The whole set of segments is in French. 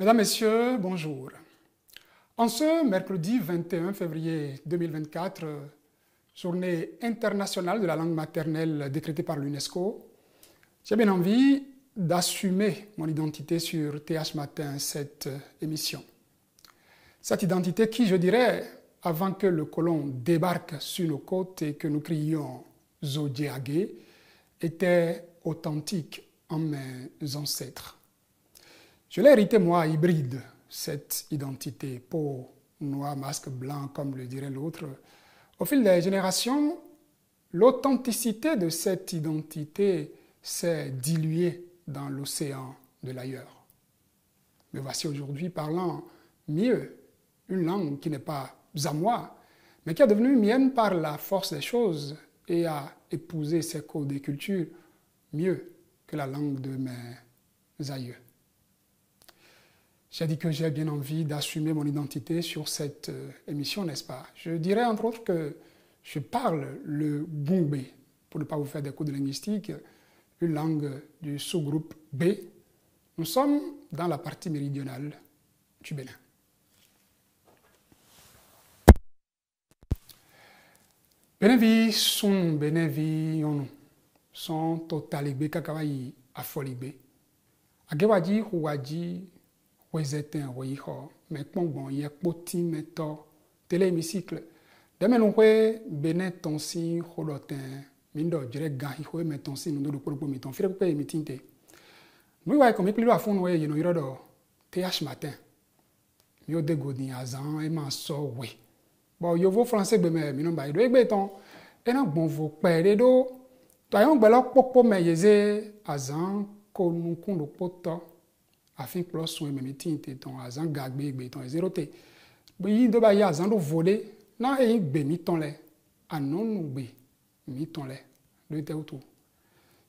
Mesdames, Messieurs, bonjour. En ce mercredi 21 février 2024, journée internationale de la langue maternelle décrétée par l'UNESCO, j'ai bien envie d'assumer mon identité sur TH Matin, cette émission. Cette identité qui, je dirais, avant que le colon débarque sur nos côtes et que nous crions Zodjiagé, était authentique en mes ancêtres. Je l'ai hérité, moi, hybride, cette identité, peau noire, masque blanc, comme le dirait l'autre. Au fil des générations, l'authenticité de cette identité s'est diluée dans l'océan de l'ailleurs. Me voici aujourd'hui parlant mieux, une langue qui n'est pas à moi, mais qui est devenue mienne par la force des choses et a épousé ses codes et cultures mieux que la langue de mes aïeux. J'ai dit que j'ai bien envie d'assumer mon identité sur cette émission, n'est-ce pas? Je dirais entre autres que je parle le Goumbé, pour ne pas vous faire des cours de linguistique, une langue du sous-groupe B. Nous sommes dans la partie méridionale du Bénin. Benevi son benevi yono son totaligbe kakawai afoligbe agewaji huwaji wezeten woiho me kpongbon ye kpoti meto tele hémicycle demenu hwe Benin tonsi holotin mindo jire gahi hwe metonsi ndo do kpokpo miton fire pe mitinte nous wa comme plus à fond we yeno irodo TH Matin mi o de godin azan e ma so we bon yovo français be me mi no ba do egbe ton e na gbon vo pere do to ayon gbe lo popo me yeze azan ko nu kun do poto afin plus son me mitinte ton azan gagbe egbe ton zerote bi do ba ya azan do volé na e gbe mi ton le anon nu gbe mi ton le do te auto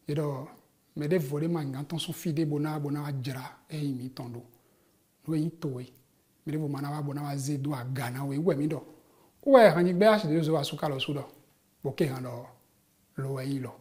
e do me de volé ma nganton son fide bona ajra e mi ton do no e to e me de vo mana wa bona wa zedo agana we mi do ouais han igbe a de zo asuka lo sudo boke han lo yi lo.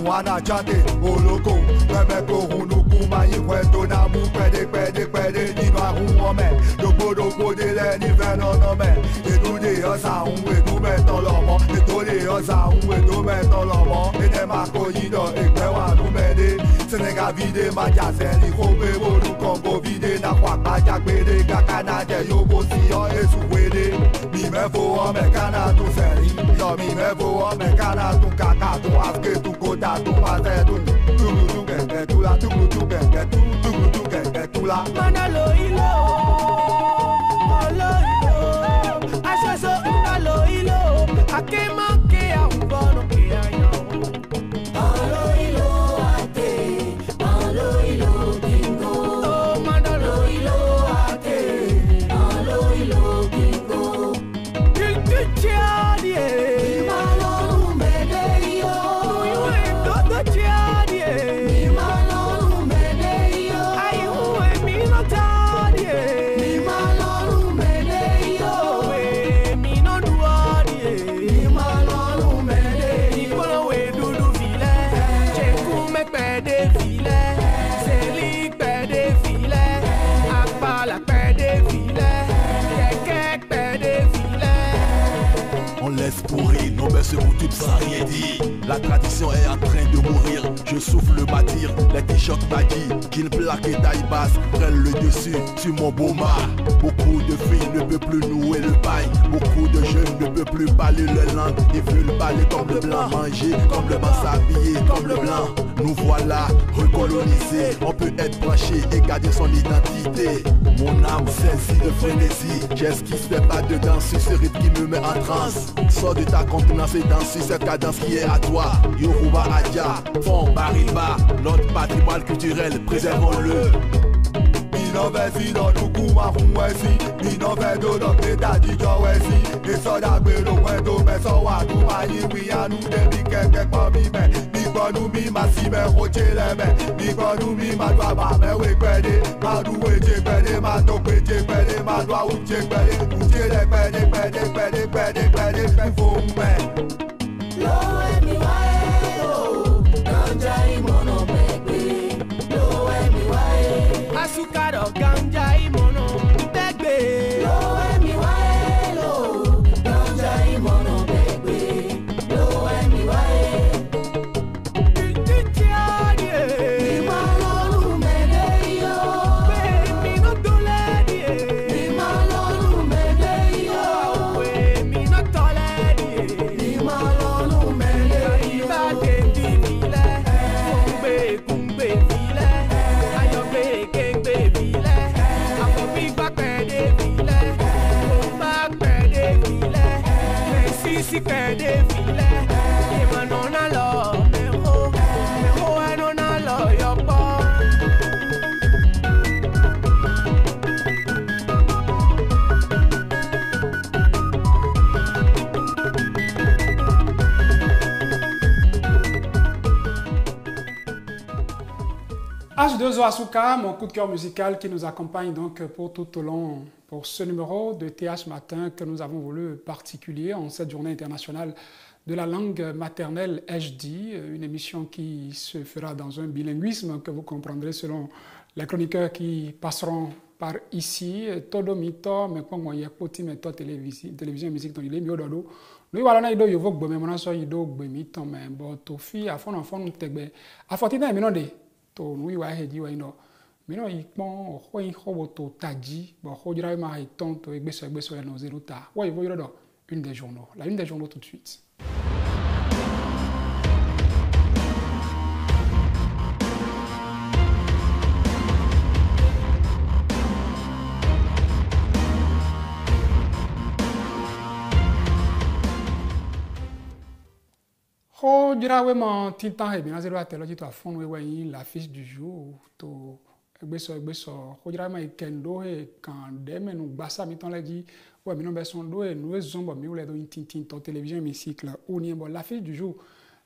Wana chante oloko bebe ko hunu kuma yikweto na mu pede ni ba hu ome dopo de le ni veno no me edu de osa hu edu me ton lomo edu de osa hu edu me ton lomo ene ma ko yido egbe wa nu me de Senegal vide ma jase ni ko be boru Congo vide na kwa pa jagbe de kakana je yo bo si o esu wede mi me fo o me kana tu seri yo mi me fo o me kana tu kaka tu aske tu kota tu mate tu tu ke tu la tu ke tu la manalo ilo olo ilo asoso unalo ilo akema ke a ubono ke ayo olo ilo ate olo ilo bingo oh manalo ilo ate olo ilo bingo il tucciadie Chadie, mi malo me de yo, ay, mi no te ce bout tube sans rien dire. La tradition est en train de mourir, je souffle ma tire. Les t-shirts Nike, jeans plaque et taille basse prennent le dessus sur mon boma. Beaucoup de filles ne peuvent plus nouer le bail. Beaucoup de jeunes ne peuvent plus parler leur langue. Ils veulent parler comme le blanc, manger comme le blanc, s'habiller comme le blanc. Nous voilà recolonisés, on peut être branché et garder son identité. Mon âme saisie de frénésie, j'esquisse des pas de danse sur ce rythme qui me met en transe. Sors de ta contenance et danse sur cette cadence qui est à toi. Yoruba Adja, Fon Bariba, notre patrimoine culturel, préservons-le. Minovesi dans nous coumarons wesi, minové do notre état d'Ijo wesi. Et ça d'après le point d'eau, mais ça va nous mailler, oui à nous débit quelque part mi-mais. Mi-bon mi massi, mais roche les mains. Mi-bon mi ma doigt bas, mais oui pédé. Ma doué j'ai pédé, ma topé j'ai pédé, ma doigt ou j'ai pédé. Ou j'ai les pédé, pédé, pédé, pédé, pédé, pédé, faut me. Lo emi wae lo, ganja imono pegbe. Lo emi wae, asukaro ganja imono pegbe. Lo emi wae lo, ganja imono pegbe. Lo emi wae, titiadie. Mi malonu medeyo, mi no toledie. Mi malonu medeyo, mi no toledie. Mi malonu medeyo, ibade divile, kumbe vile, ayobe kengbe vile, afobi bakpede vile, kumba kpede vile, mesisi kpede vile, imanona lo meho enona lo yopo. H2O Asuka, mon coup de cœur musical qui nous accompagne donc pour tout au long, pour ce numéro de TH Matin que nous avons voulu particulier en cette journée internationale de la langue maternelle HD, une émission qui se fera dans un bilinguisme que vous comprendrez selon les chroniqueurs qui passeront par ici. Todo mito, mais quand on y a poti méthode télévision musique dans les mieux d'ado. Nous voilà na ido yovo gbe mais so ido gbe mi ton mais bon to fi afon tegbe. Afotina mi no de to nous wa hedi wa ino. Mi no ipon ho yin ho to taji, bo ho dira ma ha ton to egbeso ya no zero ta. Wa ivo yodo une des journaux. La une des journaux tout de suite. Ho dirawe ma tintan he bina zero atelo to afon we yin l'affiche du jour to egbeso ho dirawe ma ikendo he kan de menu gbasa mi ton le di ouais mi no be son do e no zombo mi wole do tintin to télévision hémicycle ou ni bon l'affiche du jour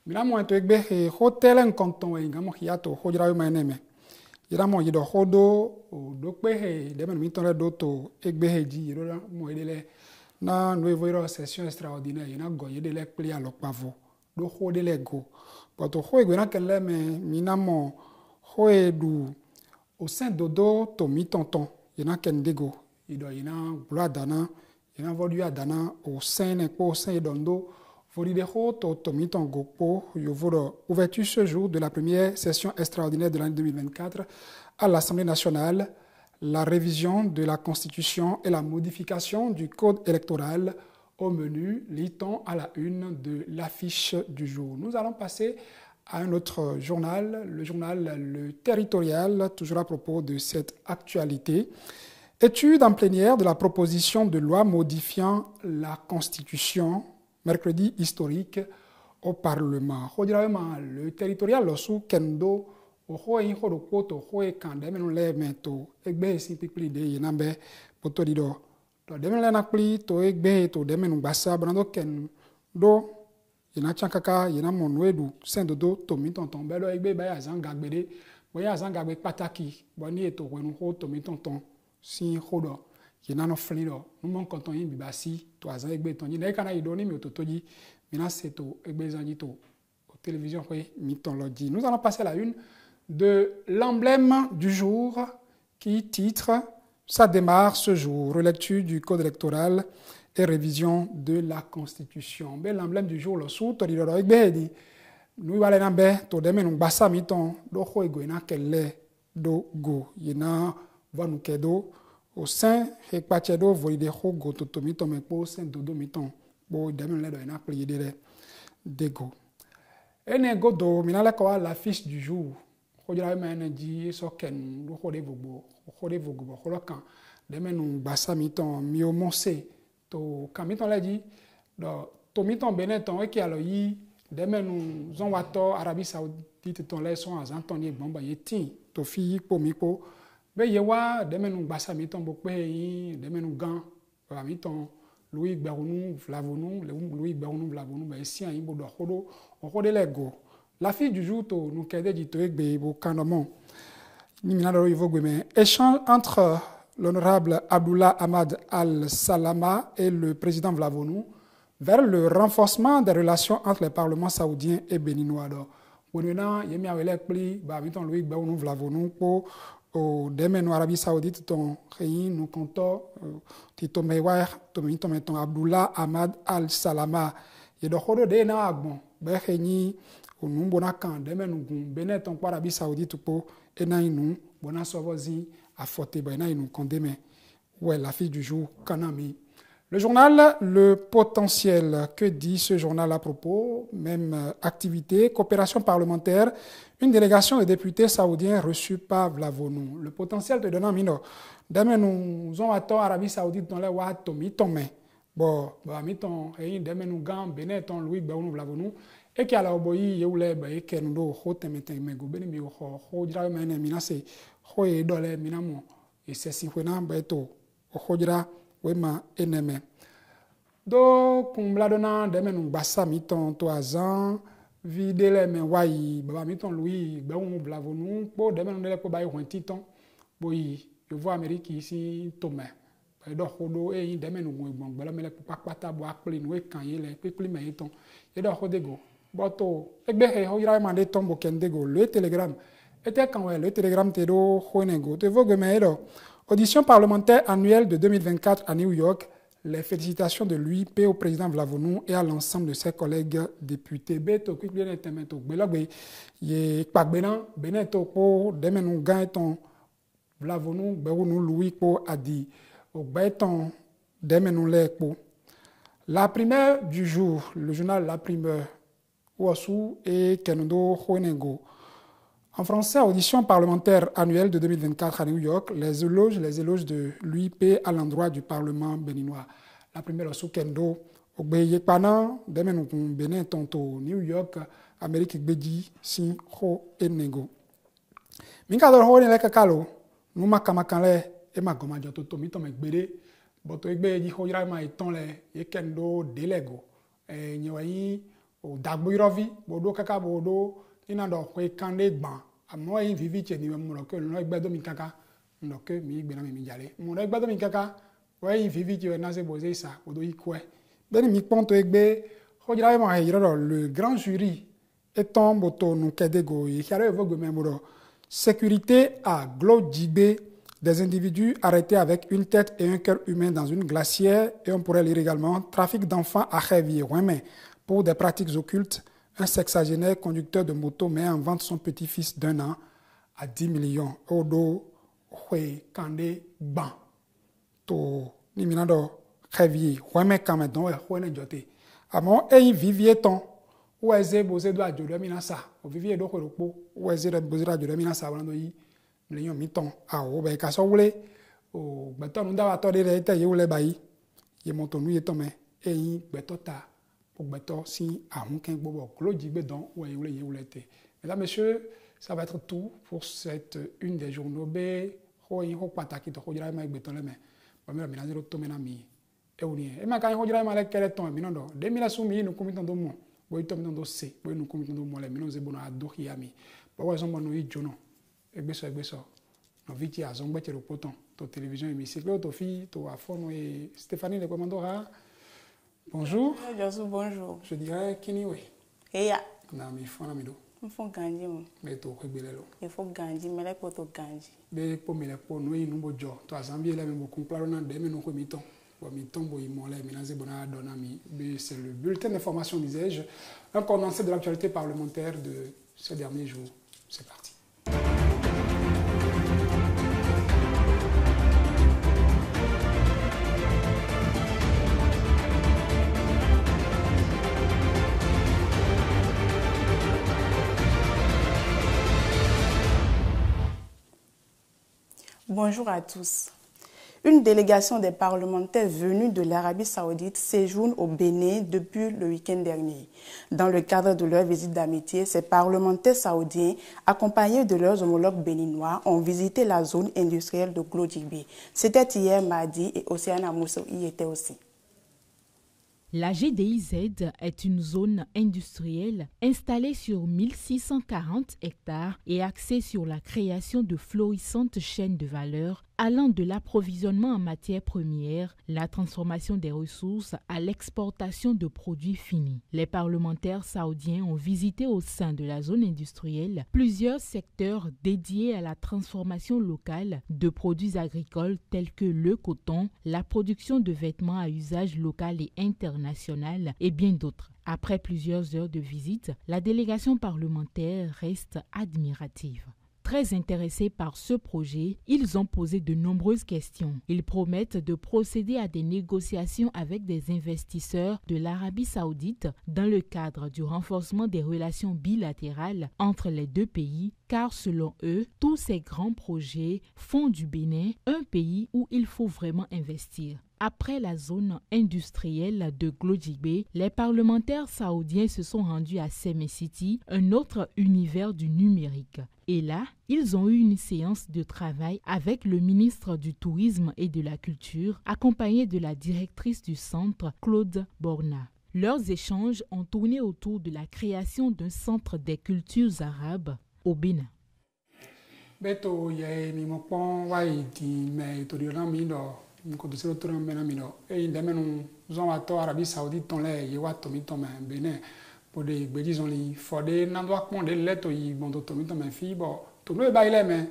mi la mo to egbe he hotel en canton e ngamo hiato ho dirawe ma eneme ira mo yido hodo do pe he de menu mi ton le do to egbe he di ro mo edele na no evoiro session extraordinaire ina go yedele pli alo pavo do hode le go but ho egbe na kele me minamo ho edu au sein dodo to mi tonton ina kendego ido ina bladana ina vodu adana au sein ne po sein dondo vodi de ho to mi tongo po yo vodo ouverture ce jour de la première session extraordinaire de l'année 2024 à l'Assemblée nationale, la révision de la Constitution et la modification du code électoral. Au menu, lit-on à la une de l'affiche du jour. Nous allons passer à un autre journal, le journal Le Territorial, toujours à propos de cette actualité. Étude en plénière de la proposition de loi modifiant la Constitution, mercredi historique au Parlement. Le Territorial, le sous Kendo, au inho do poto ho e kan de menu le meto egbe si pipli de yinambe poto dido to de menu le nakpli to egbe to de menu gbasa brando ken do yina chankaka yina monwedu sendo do to mi tonton be do egbe ba ya zanga gbede bo ya zanga gbe pataki bo ni eto wenu ho to mi tonton si hodo yina no flido no mon konton yin bibasi to azan egbe ton yina kana ido ni mi ototoji mina seto egbe zanji to télévision mi ton lodi. Nous allons passer à la une de l'emblème du jour qui titre « Ça démarre ce jour ». Relecture du code électoral et révision de la Constitution. Ben, l'emblème du jour, le sous, tu dis, nous allons bien, tu demandes un bassa miton, do ho ego na kele do go, yena va nous kedo au sein et pachedo voide ho go to miton me po sein do miton, bo demen le do na plié de go. Ene go do minala ko la fiche du jour. Ko jira me na ji so ken do ho de vogo ho lo kan demen un bassa miton mi o monse to kamiton la di do to miton beneton e ki alo yi demen nous on wato Arabie Saoudite ton les son Anthony bomba yeti to fi po mi po be ye wa demen nous basa mi ton bo pe yin demen nous gan ba mi ton Louis Gbarounou Vlavounou Louis Gbarounou Vlavounou ba si an bo do khodo on khode lego la fille du jour to nous kede di to egbe bo kandomon ni mina do ivo gbe mais échange entre l'honorable Abdullah Ahmad Al-Salama et le président Vlavounou vers le renforcement des relations entre les parlements saoudiens et béninois. Donc, maintenant, il y a un pli, babiton Louis Gbaounou Vlavounou pour demain Arabie Saoudite ton rein nous comptons tito mewar to meton Abdullah Ahmad Al-Salama et donc on de na agbon be reni o nu bona kan demain nous benet ton Arabie Saoudite pour et na inu bona sovozi a forté ba na inu condemné ouais la fille du jour kanami. Le journal Le Potentiel, que dit ce journal à propos? Même activité, coopération parlementaire, une délégation de députés saoudiens reçue par Vlavounou. Le Potentiel te donne un mino. Demain nous avons attendu Arabie Saoudite dans les Watomi Tomé. Bon, miton, et demain nous gam Beneton Louis Gbaounou Vlavounou et qui a la oboyi yeule ba et nous do hote metemego beni mi ho dira mene minase ho e dole minamo et c'est si wena ba to ho dira wema eneme do kumbladona demen bassa miton toazan videle men wai baba miton Louis Gbaounou Vlavounou po demen ndele ko bay hontiton boyi je vois Amérique ici tomé do khodo e demen ngwe gbon mele papata bo akpli no e kan yele pepli me ton e do khodego boto egbe he ho ira mande tombo kendego le Telegram était quand le Telegram te do khonego te vogue me do audition parlementaire annuelle de 2024 à New York. Les félicitations de l'UIP au président Vlavounou et à l'ensemble de ses collègues députés. Beto kwikbene temeto belogbe ye pakbena beneto ko demenu ganton Vlavounou Gbaounou Louis ko adi au beton demenu le ko. La primaire du jour, le journal La Primeur Ouassou et Kenodo Khonego. En français, audition parlementaire annuelle de 2024 à New York, les éloges de l'UIP à l'endroit du Parlement béninois. La première sous Kendo, Ogbeye Pana, Demen Benin Tonto, New York, Amérique Bedi, Sin Ho Enego. Minkador Ho Nekakalo, Numa Kamakanle, et Magoma Joto Mitom Ekbede, Boto Egbe di Hoyama et Tonle, Yekendo, Delego, et Nyoyi, ou Dagbuirovi, Bodo Kaka Bodo, inando ko kande gban amo yin vivi che ni mo lo ko no egbedo mi kaka no ke mi gbe na mi jale mo no egbedo mi kaka wo yin vivi che na se boze sa odo ikwe beni mi ponto egbe ho jira mo hayiro le grand jury étant boto no kedego yi kare vogue memoro sécurité à Glodjibé, des individus arrêtés avec une tête et un cœur humain dans une glacière et on pourrait lire également trafic d'enfants à Khévié pour des pratiques occultes. Un sexagénaire conducteur de moto met en vente son petit-fils d'1 an à 10 millions. Odo, Hwe, Kande, Ban. To, Niminado, Khevié, Hweme Kamedon, Hwene Jote. Amon, et vivier ton. Ou eze bose do adjode minasa. O vivier do Hweropo. Ou eze bose do adjode minasa. Walando yi, mlenyon miton. A o, be kaso wule. O, beton, nunda wato de reite, ye wule bayi. Ye monton nou ye tome. E yi, betota. Mesdames, Messieurs, ça va être tout pour cette une des journaux B. Stéphanie le commandera. Bonjour. Bonjour. Je dirais Kiniwe. Eya. Na mi fona mi do. Mfo ganji mo. Me to kwebelelo. Il faut ganji, mais là pour to ganji. Be po mi le po no yi nubo jo. To azambie le me boku plaro na de me no ko mi ton. C'est le bulletin d'information, disais-je, un condensé de l'actualité parlementaire de ces derniers jours. C'est parti. Bonjour à tous. Une délégation des parlementaires venus de l'Arabie Saoudite séjourne au Bénin depuis le week-end dernier. Dans le cadre de leur visite d'amitié, ces parlementaires saoudiens, accompagnés de leurs homologues béninois, ont visité la zone industrielle de Glodjibé. C'était hier mardi et Océane Amousso y était aussi. La GDIZ est une zone industrielle installée sur 1640 hectares et axée sur la création de florissantes chaînes de valeur allant de l'approvisionnement en matières premières, la transformation des ressources à l'exportation de produits finis. Les parlementaires saoudiens ont visité au sein de la zone industrielle plusieurs secteurs dédiés à la transformation locale de produits agricoles tels que le coton, la production de vêtements à usage local et international et bien d'autres. Après plusieurs heures de visite, la délégation parlementaire reste admirative. Très intéressés par ce projet, ils ont posé de nombreuses questions. Ils promettent de procéder à des négociations avec des investisseurs de l'Arabie Saoudite dans le cadre du renforcement des relations bilatérales entre les deux pays, car selon eux, tous ces grands projets font du Bénin un pays où il faut vraiment investir. Après la zone industrielle de Glodjibé, les parlementaires saoudiens se sont rendus à Seme City, un autre univers du numérique. Et là, ils ont eu une séance de travail avec le ministre du Tourisme et de la Culture, accompagné de la directrice du centre, Claude Borna. Leurs échanges ont tourné autour de la création d'un centre des cultures arabes au Bénin. Nkodoselo to mena mino e ndemenu zon ato Arabie Saoudite ton le ye wa tomi ton men Benin pour des gbedi zon li fode na do akpon de le to yi bon to tomi ton men fi bo to no e ba ile men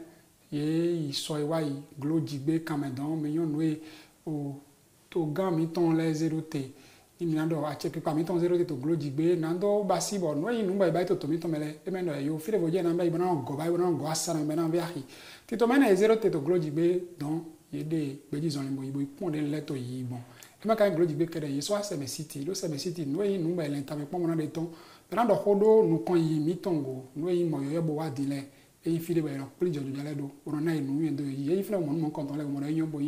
ye yi so e wa yi Glodjibé Cameroun me yon no e o to gan mi ton le zero te ni mi na do a check pa mi ton zero te to Glodjibé na do basi bo no yi nu ba to tomi ton mele e men no yo fi le bo je na ba ibona go ba ibona go asana me na bi ahi ti to men e zero te to Glodjibé donc des bédis en limbo ils pondent les lettres ils bon et ma quand Glodjibé que ils soit Seme City le Seme City nous y nous ba l'entame pas mon de ton pendant de hodo nous quand y mitongo nous y mo yo bo wa dile et il file ba no plus de jale do on na nous de y file mon quand on le mo yo bo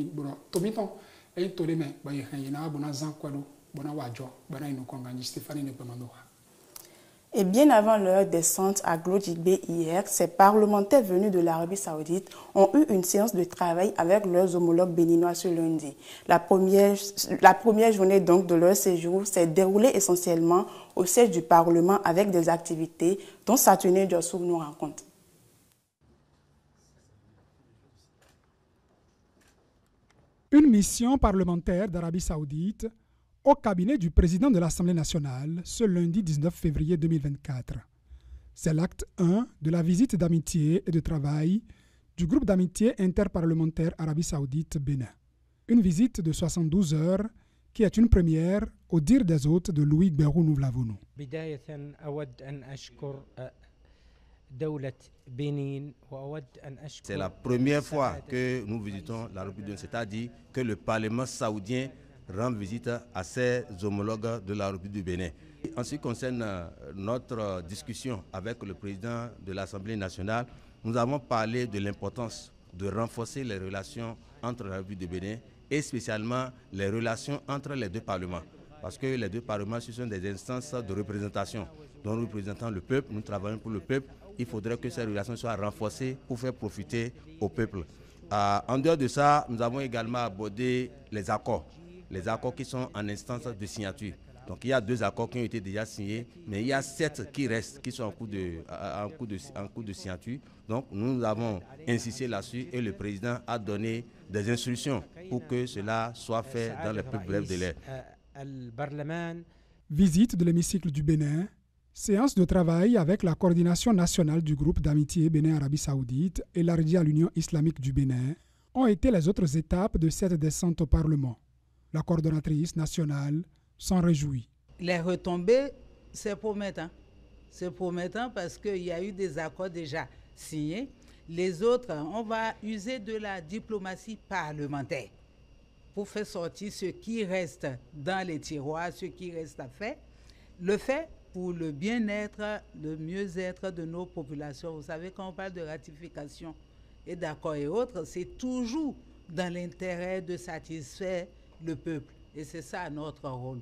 to miton et to le me ba y na bona zan kwa do bona wajo bona nous kon ganji Stéphanie ne peut mando. Et bien avant leur descente à Glodjibé hier, ces parlementaires venus de l'Arabie Saoudite ont eu une séance de travail avec leurs homologues béninois ce lundi. La première journée donc de leur séjour s'est déroulée essentiellement au siège du Parlement avec des activités dont Saturnin Diossou nous raconte. Une mission parlementaire d'Arabie Saoudite au cabinet du président de l'Assemblée nationale ce lundi 19 février 2024. C'est l'acte 1 de la visite d'amitié et de travail du groupe d'amitié interparlementaire Arabie Saoudite-Bénin. Une visite de 72 heures qui est une première au dire des hôtes de Louis Gbérou Nouvlavonou. C'est la première fois que nous visitons la République, c'est-à-dire que le Parlement saoudien rend visite à ses homologues de la République du Bénin. En ce qui concerne notre discussion avec le président de l'Assemblée nationale, nous avons parlé de l'importance de renforcer les relations entre la République du Bénin et spécialement les relations entre les deux parlements. Parce que les deux parlements, ce sont des instances de représentation dont nous représentons le peuple, nous travaillons pour le peuple. Il faudrait que ces relations soient renforcées pour faire profiter au peuple. En dehors de ça, nous avons également abordé les accords qui sont en instance de signature. Donc il y a 2 accords qui ont été déjà signés, mais il y a 7 qui restent, qui sont en cours de signature. Donc nous avons insisté là-dessus et le président a donné des instructions pour que cela soit fait dans les plus brefs délais. Visite de l'hémicycle du Bénin, séance de travail avec la coordination nationale du groupe d'amitié Bénin-Arabie Saoudite élargie à l'Union islamique du Bénin ont été les autres étapes de cette descente au Parlement. La coordonnatrice nationale s'en réjouit. Les retombées, c'est promettant. C'est promettant parce qu'il y a eu des accords déjà signés. Les autres, on va user de la diplomatie parlementaire pour faire sortir ce qui reste dans les tiroirs, ce qui reste à faire. Le fait pour le bien-être, le mieux-être de nos populations. Vous savez, quand on parle de ratification et d'accords et autres, c'est toujours dans l'intérêt de satisfaire le peuple. Et c'est ça notre rôle.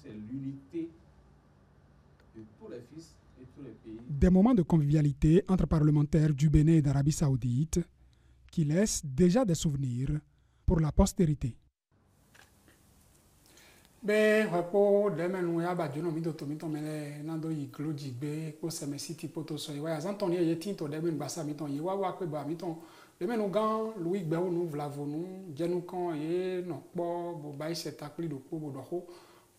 C'est l'unité de tous les fils et tous les pays. Des moments de convivialité entre parlementaires du Bénin et d'Arabie Saoudite qui laissent déjà des souvenirs pour la postérité. Ben, repo demain nous ya ba jono mi do to mi to mele nando yi gloji be ko seme city poto so wa zanton ye tinto demain basa mi ton yi wa pe ba mi ton demain nous gan louis gbe nous vlavo nous jenu kan ye no po bo ba ise takli do po bo do ho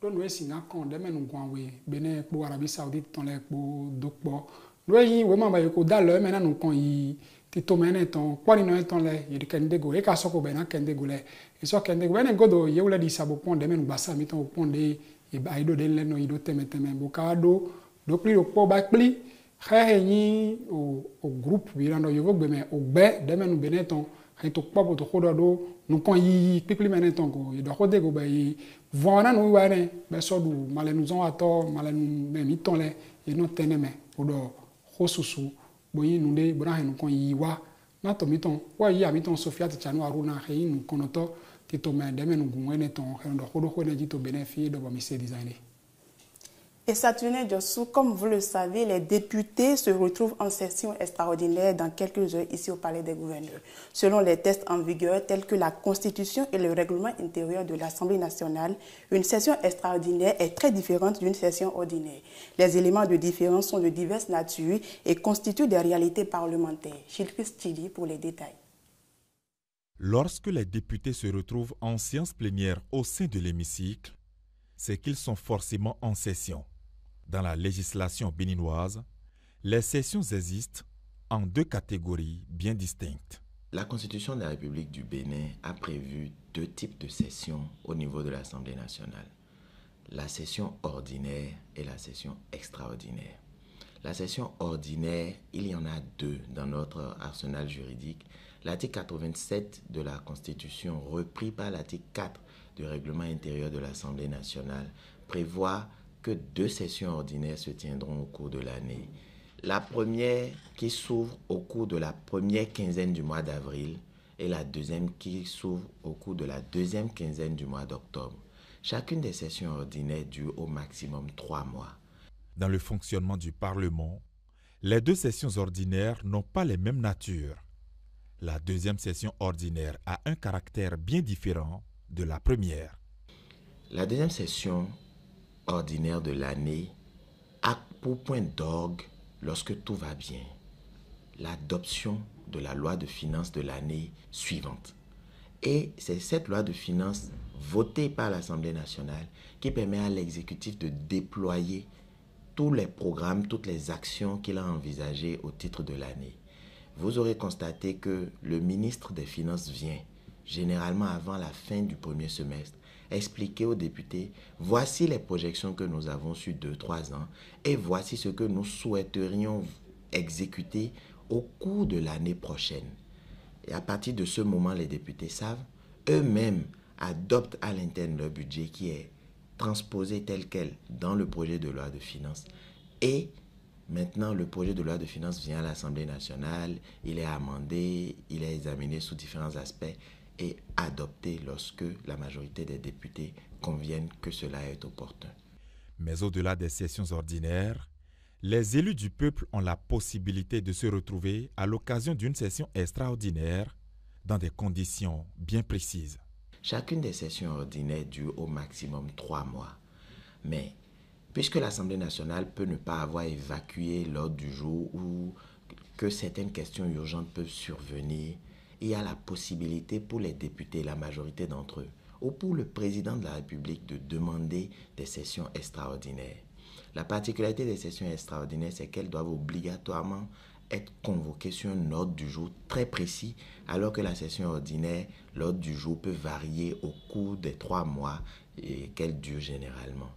do no esi na kan demain nous gwan we Benin po Arabie Saoudite ton le po do po no yi we ma ba ko da le mena nous kan yi tito mena ton kwani no ton le yi kende go e ka soko be na kende go le e so kende go ne godo ye wala di sabo pon de men basa mi ton pon de e ba ido de le no ido teme bo ka do pli do po ba pli kha ni o groupe bi rando yo gbe me o gbe de men be ne ton hay to po to khodo do no kon yi pli men ton go e do khode go ba yi vona no wa ne be so du male nous on ato male nous me mi ton le e no teneme o do khosusu boyi nunde bra hen kon yi wa na to miton wa yi amiton Sofia Tichanu Aruna he nu konoto ti to me de men gunwene ton hen do khodo khone ji to bénéfice de bomise designer. Et Saturnin Diossou, comme vous le savez, les députés se retrouvent en session extraordinaire dans quelques heures ici au Palais des Gouverneurs. Selon les textes en vigueur tels que la Constitution et le règlement intérieur de l'Assemblée nationale, une session extraordinaire est très différente d'une session ordinaire. Les éléments de différence sont de diverses natures et constituent des réalités parlementaires. Chilkis Chili pour les détails. Lorsque les députés se retrouvent en séance plénière au sein de l'hémicycle, c'est qu'ils sont forcément en session. Dans la législation béninoise, les sessions existent en deux catégories bien distinctes. La Constitution de la République du Bénin a prévu deux types de sessions au niveau de l'Assemblée nationale. La session ordinaire et la session extraordinaire. La session ordinaire, il y en a deux dans notre arsenal juridique. L'article 87 de la Constitution, repris par l'article 4 du règlement intérieur de l'Assemblée nationale, prévoit que deux sessions ordinaires se tiendront au cours de l'année. La première qui s'ouvre au cours de la première quinzaine du mois d'avril et la deuxième qui s'ouvre au cours de la deuxième quinzaine du mois d'octobre. Chacune des sessions ordinaires dure au maximum 3 mois. Dans le fonctionnement du Parlement, les deux sessions ordinaires n'ont pas les mêmes natures. La deuxième session ordinaire a un caractère bien différent de la première. La deuxième session ordinaire de l'année a pour point d'orgue, lorsque tout va bien, l'adoption de la loi de finances de l'année suivante. Et c'est cette loi de finances votée par l'Assemblée nationale qui permet à l'exécutif de déployer tous les programmes, toutes les actions qu'il a envisagées au titre de l'année. Vous aurez constaté que le ministre des Finances vient, généralement avant la fin du premier semestre, expliquer aux députés, voici les projections que nous avons sur 2-3 ans et voici ce que nous souhaiterions exécuter au cours de l'année prochaine. Et à partir de ce moment, les députés savent, eux-mêmes adoptent à l'interne leur budget qui est transposé tel quel dans le projet de loi de finances. Et maintenant, le projet de loi de finances vient à l'Assemblée nationale, il est amendé, il est examiné sous différents aspects et adopté lorsque la majorité des députés conviennent que cela est opportun. Mais au-delà des sessions ordinaires, les élus du peuple ont la possibilité de se retrouver à l'occasion d'une session extraordinaire dans des conditions bien précises. Chacune des sessions ordinaires dure au maximum 3 mois. Mais puisque l'Assemblée nationale peut ne pas avoir évacué l'ordre du jour ou que certaines questions urgentes peuvent survenir, il y a la possibilité pour les députés, la majorité d'entre eux, ou pour le président de la République de demander des sessions extraordinaires. La particularité des sessions extraordinaires, c'est qu'elles doivent obligatoirement être convoqués sur un ordre du jour très précis, alors que la session ordinaire, l'ordre du jour peut varier au cours des 3 mois qu'elle dure généralement.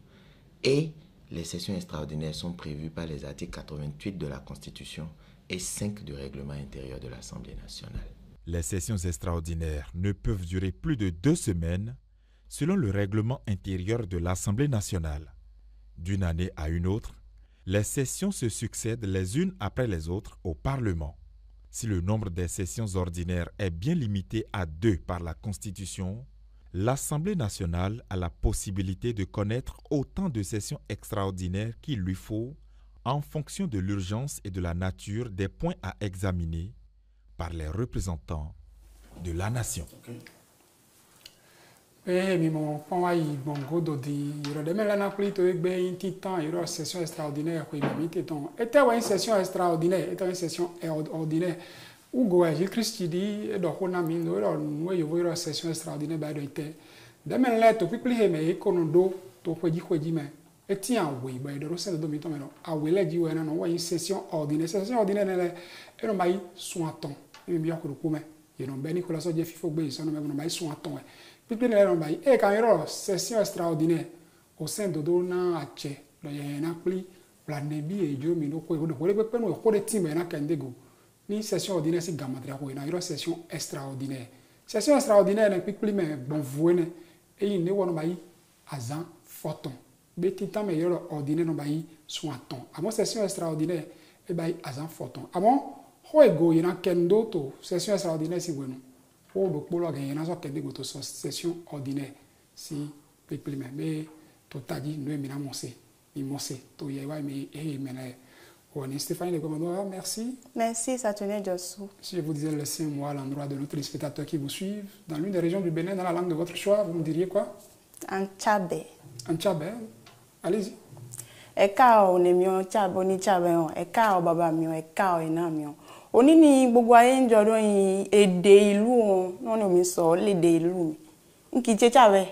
Et les sessions extraordinaires sont prévues par les articles 88 de la Constitution et 5 du règlement intérieur de l'Assemblée nationale. Les sessions extraordinaires ne peuvent durer plus de 2 semaines selon le règlement intérieur de l'Assemblée nationale. D'une année à une autre, les sessions se succèdent les unes après les autres au Parlement. Si le nombre des sessions ordinaires est bien limité à 2 par la Constitution, l'Assemblée nationale a la possibilité de connaître autant de sessions extraordinaires qu'il lui faut en fonction de l'urgence et de la nature des points à examiner par les représentants de la nation. Mais mon point est bon godo di il y a même la plutôt avec ben titan il y a une session extraordinaire qui m'a mis ton était une session extraordinaire était une session ordinaire où Gilles Christ dit do hona mindo nous y voyons session extraordinaire ba do était demain là to pipli he me konondo to khoji me etia we ba do se do mi to me no awele ji we na no une session ordinaire et non mai soaton et bien ko ko me et non ben Nicolas so je fifo gbe so no me no mai soaton et quand il y a une session extraordinaire au sein de Dona Ache, il y a un appli, la nebi et Dieu, mais nous pouvons le team et Nakendego. Ni session ordinaire, c'est Gamadra, il y a une session extraordinaire. Session extraordinaire, n'est plus mais bon, vous et il n'est pas azan photon. Petit temps, mais il y a ordinaire, non, soiton. À mon session extraordinaire, et azan photon. À mon, il y a Kendo, session extraordinaire, c'est bon. Pour le polo gagner dans une session ordinaire si peuple mais tout a dit nous mais monser il monser tout y a mais mais on est Stéphane le commandant merci ça tenait Jossou. Si je vous disais laissez-moi à l'endroit de nos téléspectateurs qui vous suivent dans l'une des régions du Bénin dans la langue de votre choix vous me diriez quoi? En Tchabé, allez-y. Eka o ne mio Tchabé ni Tchabé on eka o baba mio eka o ina mio oni ni gbogbo ayé ń jọdún yìí èdè ìlú wọn wọn ni omi sọ lédè ìlú mi nkì í ṣe Tchabé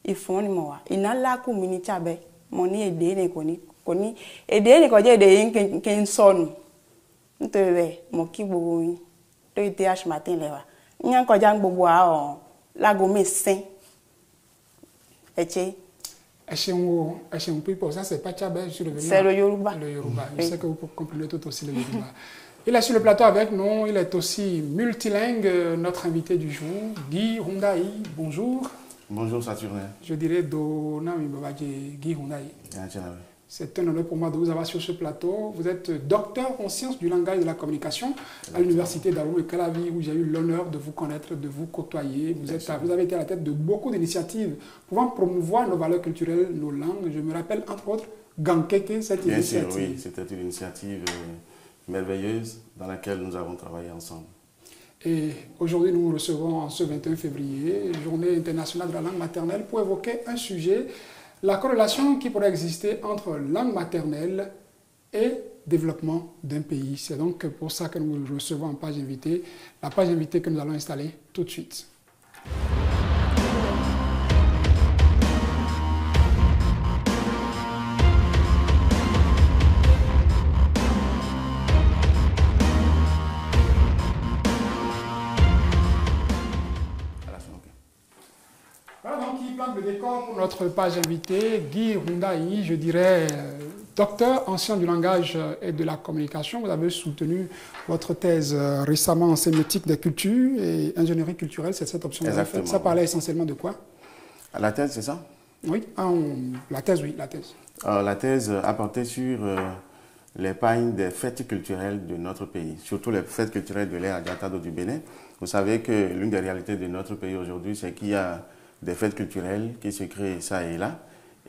ìfún ni mo wà iná lákù mi ní Tchabé mo ní èdè ní kò ní èdè ní kò jẹ́ èdè yìí kí n sọnù nítorí bẹ́ẹ̀ mo kí gbogbo yín lórí tí aṣèmàtí lẹ́wà ìyẹn kọjá gbogbo àwọn lágo mẹ́sìn ẹ̀chẹ́. Ẹ pípọ̀ ça c'est pas Tchabé je suis revenu. C'est le Yoruba. Le Yoruba. Je sais que vous comprenez tout aussi le Yoruba. Il est sur le plateau avec nous, il est aussi multilingue, notre invité du jour, Guy Rondaï. Bonjour. Bonjour Saturnin. Je dirais Donami Babadje Guy Rondaï. C'est un honneur pour moi de vous avoir sur ce plateau. Vous êtes docteur en sciences du langage et de la communication à l'université d'Arou et Calavi, où j'ai eu l'honneur de vous connaître, de vous côtoyer. Vous avez été à la tête de beaucoup d'initiatives pouvant promouvoir nos valeurs culturelles, nos langues. Je me rappelle entre autres Gankeke, cette initiative. Bien sûr, oui, c'était une initiative merveilleuse dans laquelle nous avons travaillé ensemble. Et aujourd'hui, nous recevons en ce 21 février, Journée internationale de la langue maternelle, pour évoquer un sujet, la corrélation qui pourrait exister entre langue maternelle et développement d'un pays. C'est donc pour ça que nous recevons en page invitée, la page invitée que nous allons installer tout de suite. Le décor pour notre page invitée, Guy Rondaï, je dirais docteur en sciences du langage et de la communication. Vous avez soutenu votre thèse récemment en sémiotique des cultures et ingénierie culturelle, c'est cette option que vous avez faite. Ça parlait essentiellement de quoi? La thèse, c'est ça? Oui, la thèse, oui, la thèse. La thèse a porté sur les pagnes des fêtes culturelles de notre pays, surtout les fêtes culturelles de l'ère Adjatado du Bénin. Vous savez que l'une des réalités de notre pays aujourd'hui, c'est qu'il y a des fêtes culturelles qui se créent ça et là.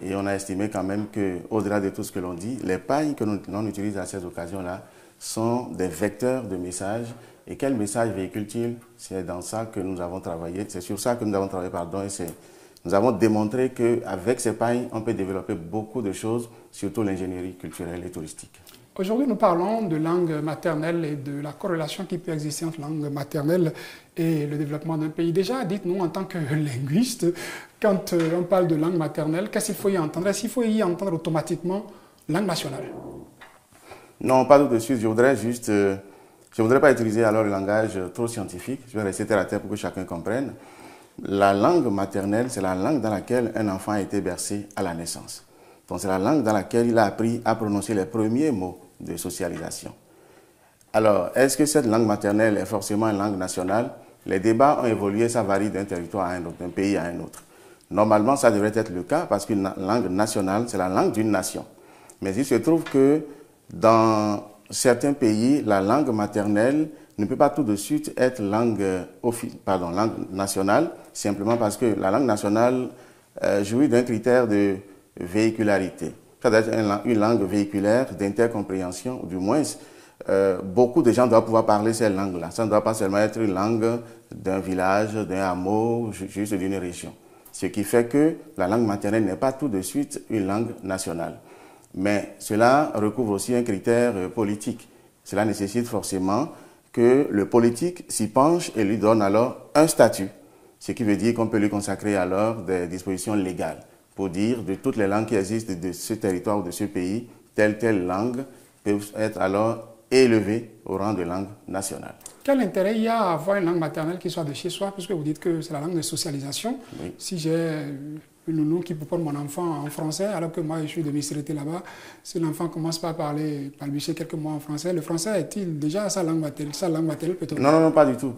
Et on a estimé quand même qu'au-delà de tout ce que l'on dit, les pagnes que l'on utilise à ces occasions-là sont des vecteurs de messages. Et quel message véhicule-t-il? C'est dans ça que nous avons travaillé. C'est sur ça que nous avons travaillé, pardon. Et nous avons démontré qu'avec ces pagnes, on peut développer beaucoup de choses, surtout l'ingénierie culturelle et touristique. Aujourd'hui, nous parlons de langue maternelle et de la corrélation qui peut exister entre langue maternelle et le développement d'un pays. Déjà, dites-nous en tant que linguiste, quand on parle de langue maternelle, qu'est-ce qu'il faut y entendre? Est-ce qu'il faut y entendre automatiquement langue nationale? Non, pas tout de suite. Je voudrais juste... je ne voudrais pas utiliser alors le langage trop scientifique. Je vais rester terre à terre pour que chacun comprenne. La langue maternelle, c'est la langue dans laquelle un enfant a été bercé à la naissance. Donc c'est la langue dans laquelle il a appris à prononcer les premiers mots de socialisation. Alors, est-ce que cette langue maternelle est forcément une langue nationale? Les débats ont évolué, ça varie d'un territoire à un autre, d'un pays à un autre. Normalement, ça devrait être le cas parce qu'une langue nationale, c'est la langue d'une nation. Mais il se trouve que dans certains pays, la langue maternelle ne peut pas tout de suite être langue nationale, simplement parce que la langue nationale jouit d'un critère de véhicularité. Ça doit être une langue véhiculaire d'intercompréhension, ou du moins, beaucoup de gens doivent pouvoir parler cette langue-là. Ça ne doit pas seulement être une langue d'un village, d'un hameau, juste d'une région. Ce qui fait que la langue maternelle n'est pas tout de suite une langue nationale. Mais cela recouvre aussi un critère politique. Cela nécessite forcément que le politique s'y penche et lui donne alors un statut. Ce qui veut dire qu'on peut lui consacrer alors des dispositions légales pour dire de toutes les langues qui existent de ce territoire ou de ce pays, telle langue peut être alors élevée au rang de langue nationale. Quel intérêt il y a à avoir une langue maternelle qui soit de chez soi, puisque vous dites que c'est la langue de socialisation. Oui. Si j'ai une nounou qui porte mon enfant en français, alors que moi je suis de Misrete là-bas, si l'enfant commence par balbutier quelques mots en français, le français est-il déjà sa langue maternelle peut-être? Non, pas du tout.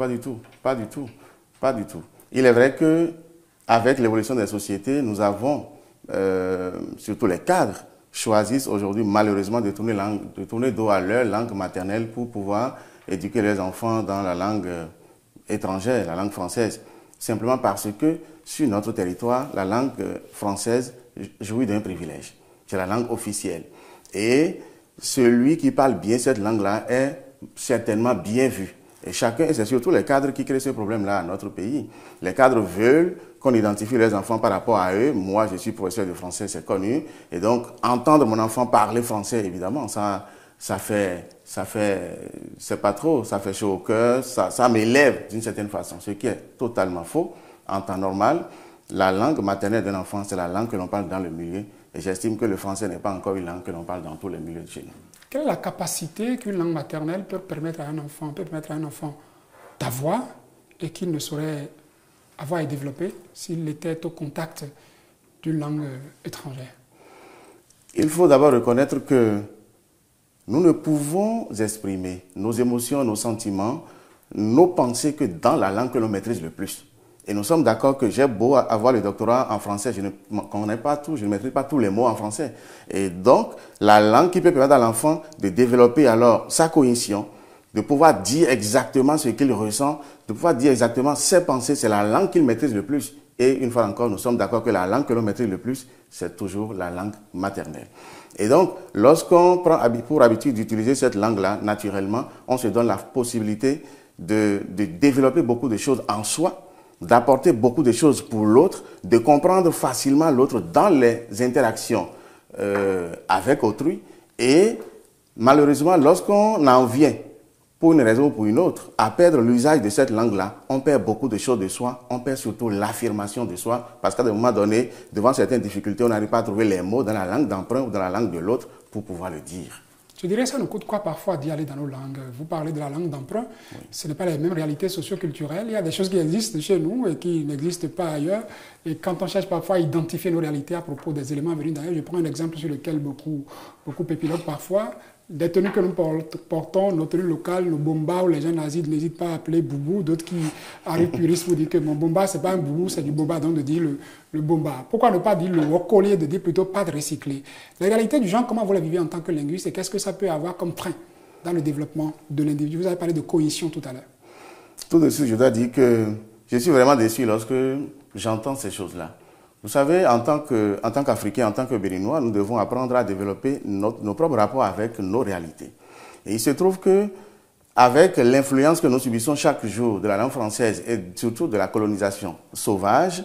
Il est vrai que avec l'évolution des sociétés, nous avons, surtout les cadres, choisissent aujourd'hui malheureusement de tourner dos à leur langue maternelle pour pouvoir éduquer leurs enfants dans la langue étrangère, la langue française. Simplement parce que sur notre territoire, la langue française jouit d'un privilège. C'est la langue officielle. Et celui qui parle bien cette langue-là est certainement bien vu. Et c'est surtout les cadres qui créent ce problème-là à notre pays. Les cadres veulent qu'on identifie leurs enfants par rapport à eux. Moi, je suis professeur de français, c'est connu. Et donc, entendre mon enfant parler français, évidemment, ça fait chaud au cœur, ça m'élève d'une certaine façon, ce qui est totalement faux. En temps normal, la langue maternelle d'un enfant, c'est la langue que l'on parle dans le milieu. Et j'estime que le français n'est pas encore une langue que l'on parle dans tous les milieux de chez nous. Quelle est la capacité qu'une langue maternelle peut permettre à un enfant d'avoir et qu'il ne saurait avoir et développer s'il était au contact d'une langue étrangère? Il faut d'abord reconnaître que nous ne pouvons exprimer nos émotions, nos sentiments, nos pensées que dans la langue que l'on maîtrise le plus. Et nous sommes d'accord que j'ai beau avoir le doctorat en français, je ne connais pas tout, je ne maîtrise pas tous les mots en français. Et donc, la langue qui peut permettre à l'enfant de développer alors sa cognition, de pouvoir dire exactement ce qu'il ressent, de pouvoir dire exactement ses pensées, c'est la langue qu'il maîtrise le plus. Et une fois encore, nous sommes d'accord que la langue que l'on maîtrise le plus, c'est toujours la langue maternelle. Et donc, lorsqu'on prend pour habitude d'utiliser cette langue-là, naturellement, on se donne la possibilité de développer beaucoup de choses en soi, d'apporter beaucoup de choses pour l'autre, de comprendre facilement l'autre dans les interactions avec autrui. Et malheureusement, lorsqu'on en vient, pour une raison ou pour une autre, à perdre l'usage de cette langue-là, on perd beaucoup de choses de soi, on perd surtout l'affirmation de soi, parce qu'à un moment donné, devant certaines difficultés, on n'arrive pas à trouver les mots dans la langue d'emprunt ou dans la langue de l'autre pour pouvoir le dire. Je dirais que ça nous coûte quoi parfois d'y aller dans nos langues? Vous parlez de la langue d'emprunt, oui. Ce n'est pas les mêmes réalités socio-culturelles. Il y a des choses qui existent chez nous et qui n'existent pas ailleurs. Et quand on cherche parfois à identifier nos réalités à propos des éléments venus d'ailleurs, je prends un exemple sur lequel beaucoup épiloguent parfois. Des tenues que nous portons, nos tenues locales, nos bombas, où les gens n'hésitent pas à appeler boubou, d'autres qui arrivent puristes pour dire que mon bomba, ce n'est pas un boubou, c'est du boba, donc de dire le bomba. Pourquoi ne pas dire le collier, de dire plutôt pas de recycler? La réalité du genre, comment vous la vivez en tant que linguiste et qu'est-ce que ça peut avoir comme frein dans le développement de l'individu? Vous avez parlé de cohésion tout à l'heure. Tout de suite, je dois dire que je suis vraiment déçu lorsque j'entends ces choses-là. Vous savez, en tant qu'Africains, en tant que Béninois, nous devons apprendre à développer nos propres rapports avec nos réalités. Et il se trouve que, avec l'influence que nous subissons chaque jour de la langue française et surtout de la colonisation sauvage,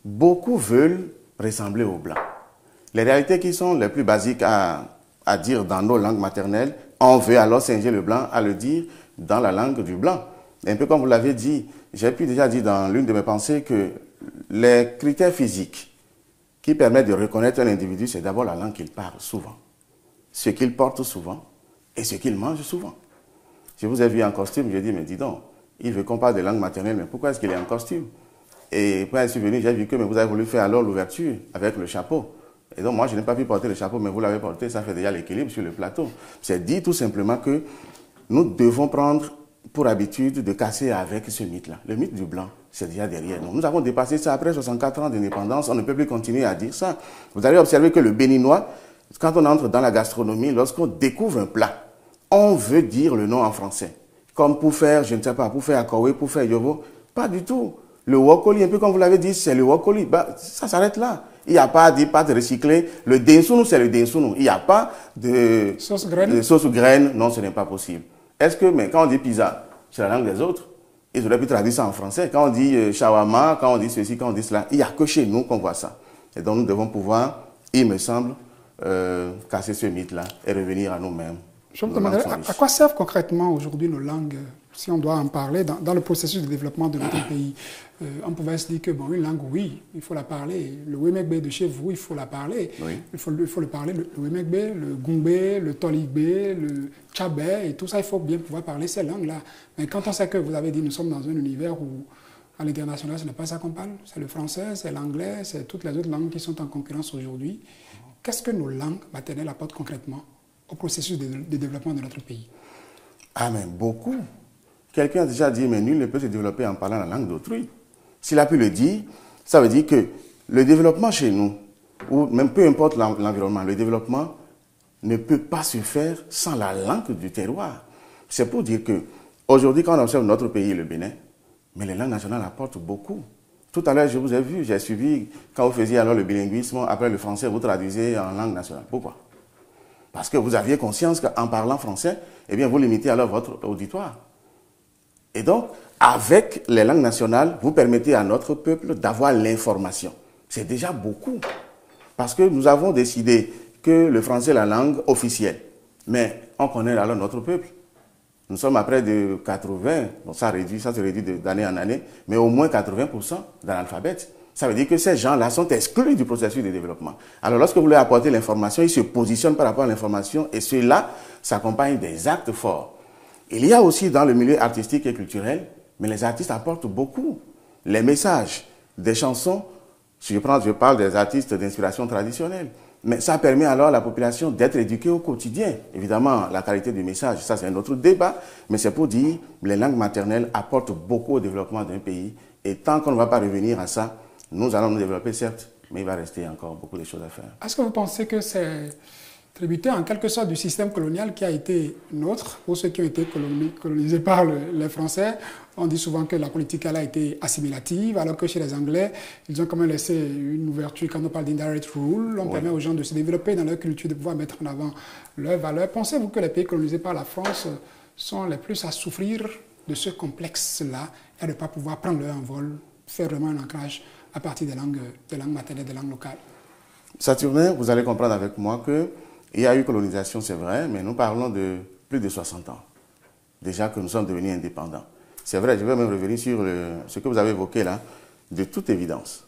beaucoup veulent ressembler aux Blancs. Les réalités qui sont les plus basiques à dire dans nos langues maternelles, on veut alors singer le Blanc à le dire dans la langue du Blanc. Un peu comme vous l'avez dit, j'ai pu déjà dire dans l'une de mes pensées que les critères physiques qui permettent de reconnaître un individu, c'est d'abord la langue qu'il parle souvent, ce qu'il porte souvent et ce qu'il mange souvent. Je vous ai vu en costume, j'ai dit, mais dis donc, il veut qu'on parle de langue maternelle, mais pourquoi est-ce qu'il est en costume? Et quand je suis venu, j'ai vu que mais vous avez voulu faire alors l'ouverture avec le chapeau. Et donc moi, je n'ai pas pu porter le chapeau, mais vous l'avez porté, ça fait déjà l'équilibre sur le plateau. C'est dit tout simplement que nous devons prendre pour habitude de casser avec ce mythe-là. Le mythe du blanc, c'est déjà derrière nous. Nous avons dépassé ça après 64 ans d'indépendance, on ne peut plus continuer à dire ça. Vous allez observer que le béninois, quand on entre dans la gastronomie, lorsqu'on découvre un plat, on veut dire le nom en français. Comme pour faire, je ne sais pas, pour faire Akowe, pour faire Yovo, pas du tout. Le wokoli, un peu comme vous l'avez dit, c'est le wokoli. Bah, ça s'arrête là. Il n'y a pas de pâte recyclée. Le densunu, c'est le densunu. Il n'y a pas de sauce graine. Non, ce n'est pas possible. Est-ce que, mais quand on dit pizza, c'est la langue des autres. Ils auraient pu traduire ça en français. Quand on dit shawarma, quand on dit ceci, quand on dit cela, il n'y a que chez nous qu'on voit ça. Et donc nous devons pouvoir, il me semble, casser ce mythe-là et revenir à nous-mêmes. Je me demandais, à quoi servent concrètement aujourd'hui nos langues, si on doit en parler, dans le processus de développement de notre pays? On pouvait se dire que, bon, une langue, oui, il faut la parler. Le Wemegbe de chez vous, il faut la parler. Oui. Il faut le parler, le Wemegbe, le Gungbe, le Toligbe, le Tchabé, et tout ça, il faut bien pouvoir parler ces langues-là. Mais quand on sait que vous avez dit, nous sommes dans un univers où, à l'international, ce n'est pas ça qu'on parle. C'est le français, c'est l'anglais, c'est toutes les autres langues qui sont en concurrence aujourd'hui. Qu'est-ce que nos langues maternelles apportent concrètement au processus de développement de notre pays? Ah, mais beaucoup. Quelqu'un a déjà dit, mais nul ne peut se développer en parlant la langue d'autrui. S'il a pu le dire, ça veut dire que le développement chez nous, ou même peu importe l'environnement, le développement ne peut pas se faire sans la langue du terroir. C'est pour dire que aujourd'hui, quand on observe notre pays, le Bénin, mais les langues nationales apportent beaucoup. Tout à l'heure, je vous ai vu, j'ai suivi, quand vous faisiez alors le bilinguisme, après le français, vous traduisez en langue nationale. Pourquoi? Parce que vous aviez conscience qu'en parlant français, eh bien, vous limitez alors votre auditoire. Et donc, avec les langues nationales, vous permettez à notre peuple d'avoir l'information. C'est déjà beaucoup. Parce que nous avons décidé que le français est la langue officielle. Mais on connaît alors notre peuple. Nous sommes à près de 80, bon, ça se réduit d'année en année, mais au moins 80% d'analphabètes. Ça veut dire que ces gens-là sont exclus du processus de développement. Alors lorsque vous leur apportez l'information, ils se positionnent par rapport à l'information et cela s'accompagne des actes forts. Il y a aussi dans le milieu artistique et culturel, mais les artistes apportent beaucoup. Les messages des chansons, si je parle des artistes d'inspiration traditionnelle, mais ça permet alors à la population d'être éduquée au quotidien. Évidemment, la qualité du message, ça c'est un autre débat, mais c'est pour dire que les langues maternelles apportent beaucoup au développement d'un pays et tant qu'on ne va pas revenir à ça, nous allons nous développer certes, mais il va rester encore beaucoup de choses à faire. Est-ce que vous pensez que c'est tributaire en quelque sorte du système colonial qui a été nôtre, pour ceux qui ont été colonisés par les Français? On dit souvent que la politique elle a été assimilative, alors que chez les Anglais, ils ont quand même laissé une ouverture. Quand on parle d'indirect rule, on permet aux gens de se développer dans leur culture, de pouvoir mettre en avant leurs valeurs. Pensez-vous que les pays colonisés par la France sont les plus à souffrir de ce complexe-là et de ne pas pouvoir prendre leur envol, faire vraiment un ancrage à partir des langues maternelles, des langues locales? Saturnin, vous allez comprendre avec moi qu'il y a eu colonisation, c'est vrai, mais nous parlons de plus de 60 ans. Déjà que nous sommes devenus indépendants. C'est vrai, je vais même revenir sur ce que vous avez évoqué là. De toute évidence,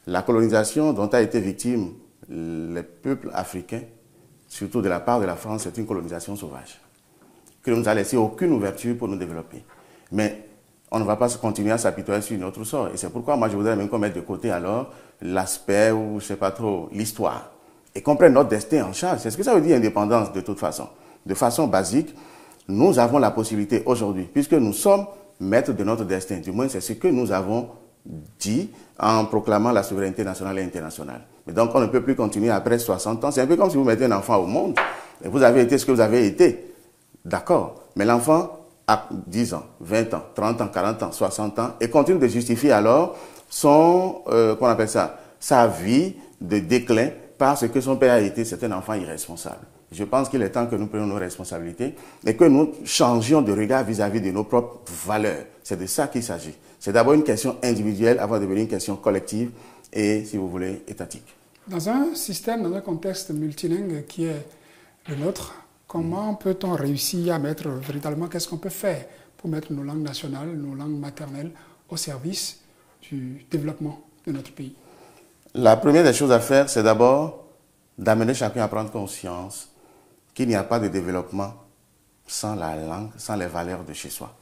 la colonisation dont a été victime les peuples africains, surtout de la part de la France, c'est une colonisation sauvage, qui ne nous a laissé aucune ouverture pour nous développer. Mais on ne va pas continuer à s'apitoyer sur notre sort. Et c'est pourquoi moi je voudrais même qu'on mette de côté alors l'aspect ou je ne sais pas trop, l'histoire. Et qu'on prenne notre destin en charge. C'est ce que ça veut dire indépendance de toute façon. De façon basique, nous avons la possibilité aujourd'hui, puisque nous sommes maîtres de notre destin. Du moins, c'est ce que nous avons dit en proclamant la souveraineté nationale et internationale. Mais donc, on ne peut plus continuer après 60 ans. C'est un peu comme si vous mettez un enfant au monde et vous avez été ce que vous avez été. D'accord. Mais l'enfant a 10 ans, 20 ans, 30 ans, 40 ans, 60 ans et continue de justifier alors son, qu'on appelle ça, sa vie de déclin parce que son père a été, c'est un enfant irresponsable. Je pense qu'il est temps que nous prenions nos responsabilités et que nous changions de regard vis-à-vis de nos propres valeurs. C'est de ça qu'il s'agit. C'est d'abord une question individuelle avant de devenir une question collective et, si vous voulez, étatique. Dans un système, dans un contexte multilingue qui est le nôtre, comment peut-on réussir à mettre véritablement, qu'est-ce qu'on peut faire pour mettre nos langues nationales, nos langues maternelles au service du développement de notre pays? La première des choses à faire, c'est d'abord d'amener chacun à prendre conscience qu'il n'y a pas de développement sans la langue, sans les valeurs de chez soi.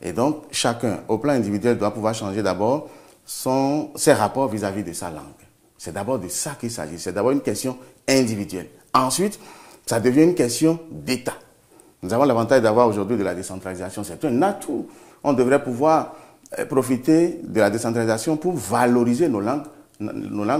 Et donc, chacun, au plan individuel, doit pouvoir changer d'abord ses rapports vis-à-vis de sa langue. C'est d'abord de ça qu'il s'agit. C'est d'abord une question individuelle. Ensuite, ça devient une question d'État. Nous avons l'avantage d'avoir aujourd'hui de la décentralisation. C'est un atout. On devrait pouvoir profiter de la décentralisation pour valoriser nos langues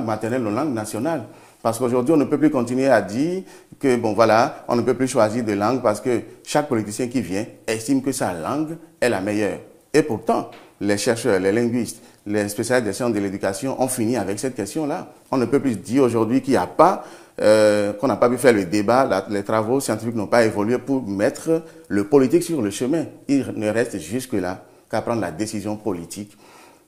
maternelles, nos langues nationales. Parce qu'aujourd'hui, on ne peut plus continuer à dire que, bon voilà, on ne peut plus choisir de langue parce que chaque politicien qui vient estime que sa langue est la meilleure. Et pourtant, les chercheurs, les linguistes, les spécialistes des sciences de l'éducation ont fini avec cette question-là. On ne peut plus dire aujourd'hui qu'il n'y a pas, qu'on n'a pas pu faire le débat, les travaux scientifiques n'ont pas évolué pour mettre le politique sur le chemin. Il ne reste jusque-là qu'à prendre la décision politique.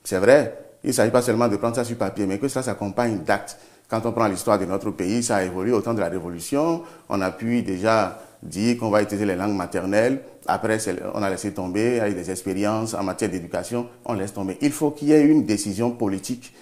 C'est vrai, il ne s'agit pas seulement de prendre ça sur papier, mais que ça s'accompagne d'actes. Quand on prend l'histoire de notre pays, ça a évolué au temps de la Révolution. On a pu déjà dire qu'on va utiliser les langues maternelles. Après, on a laissé tomber avec des expériences en matière d'éducation. On laisse tomber. Il faut qu'il y ait une décision politique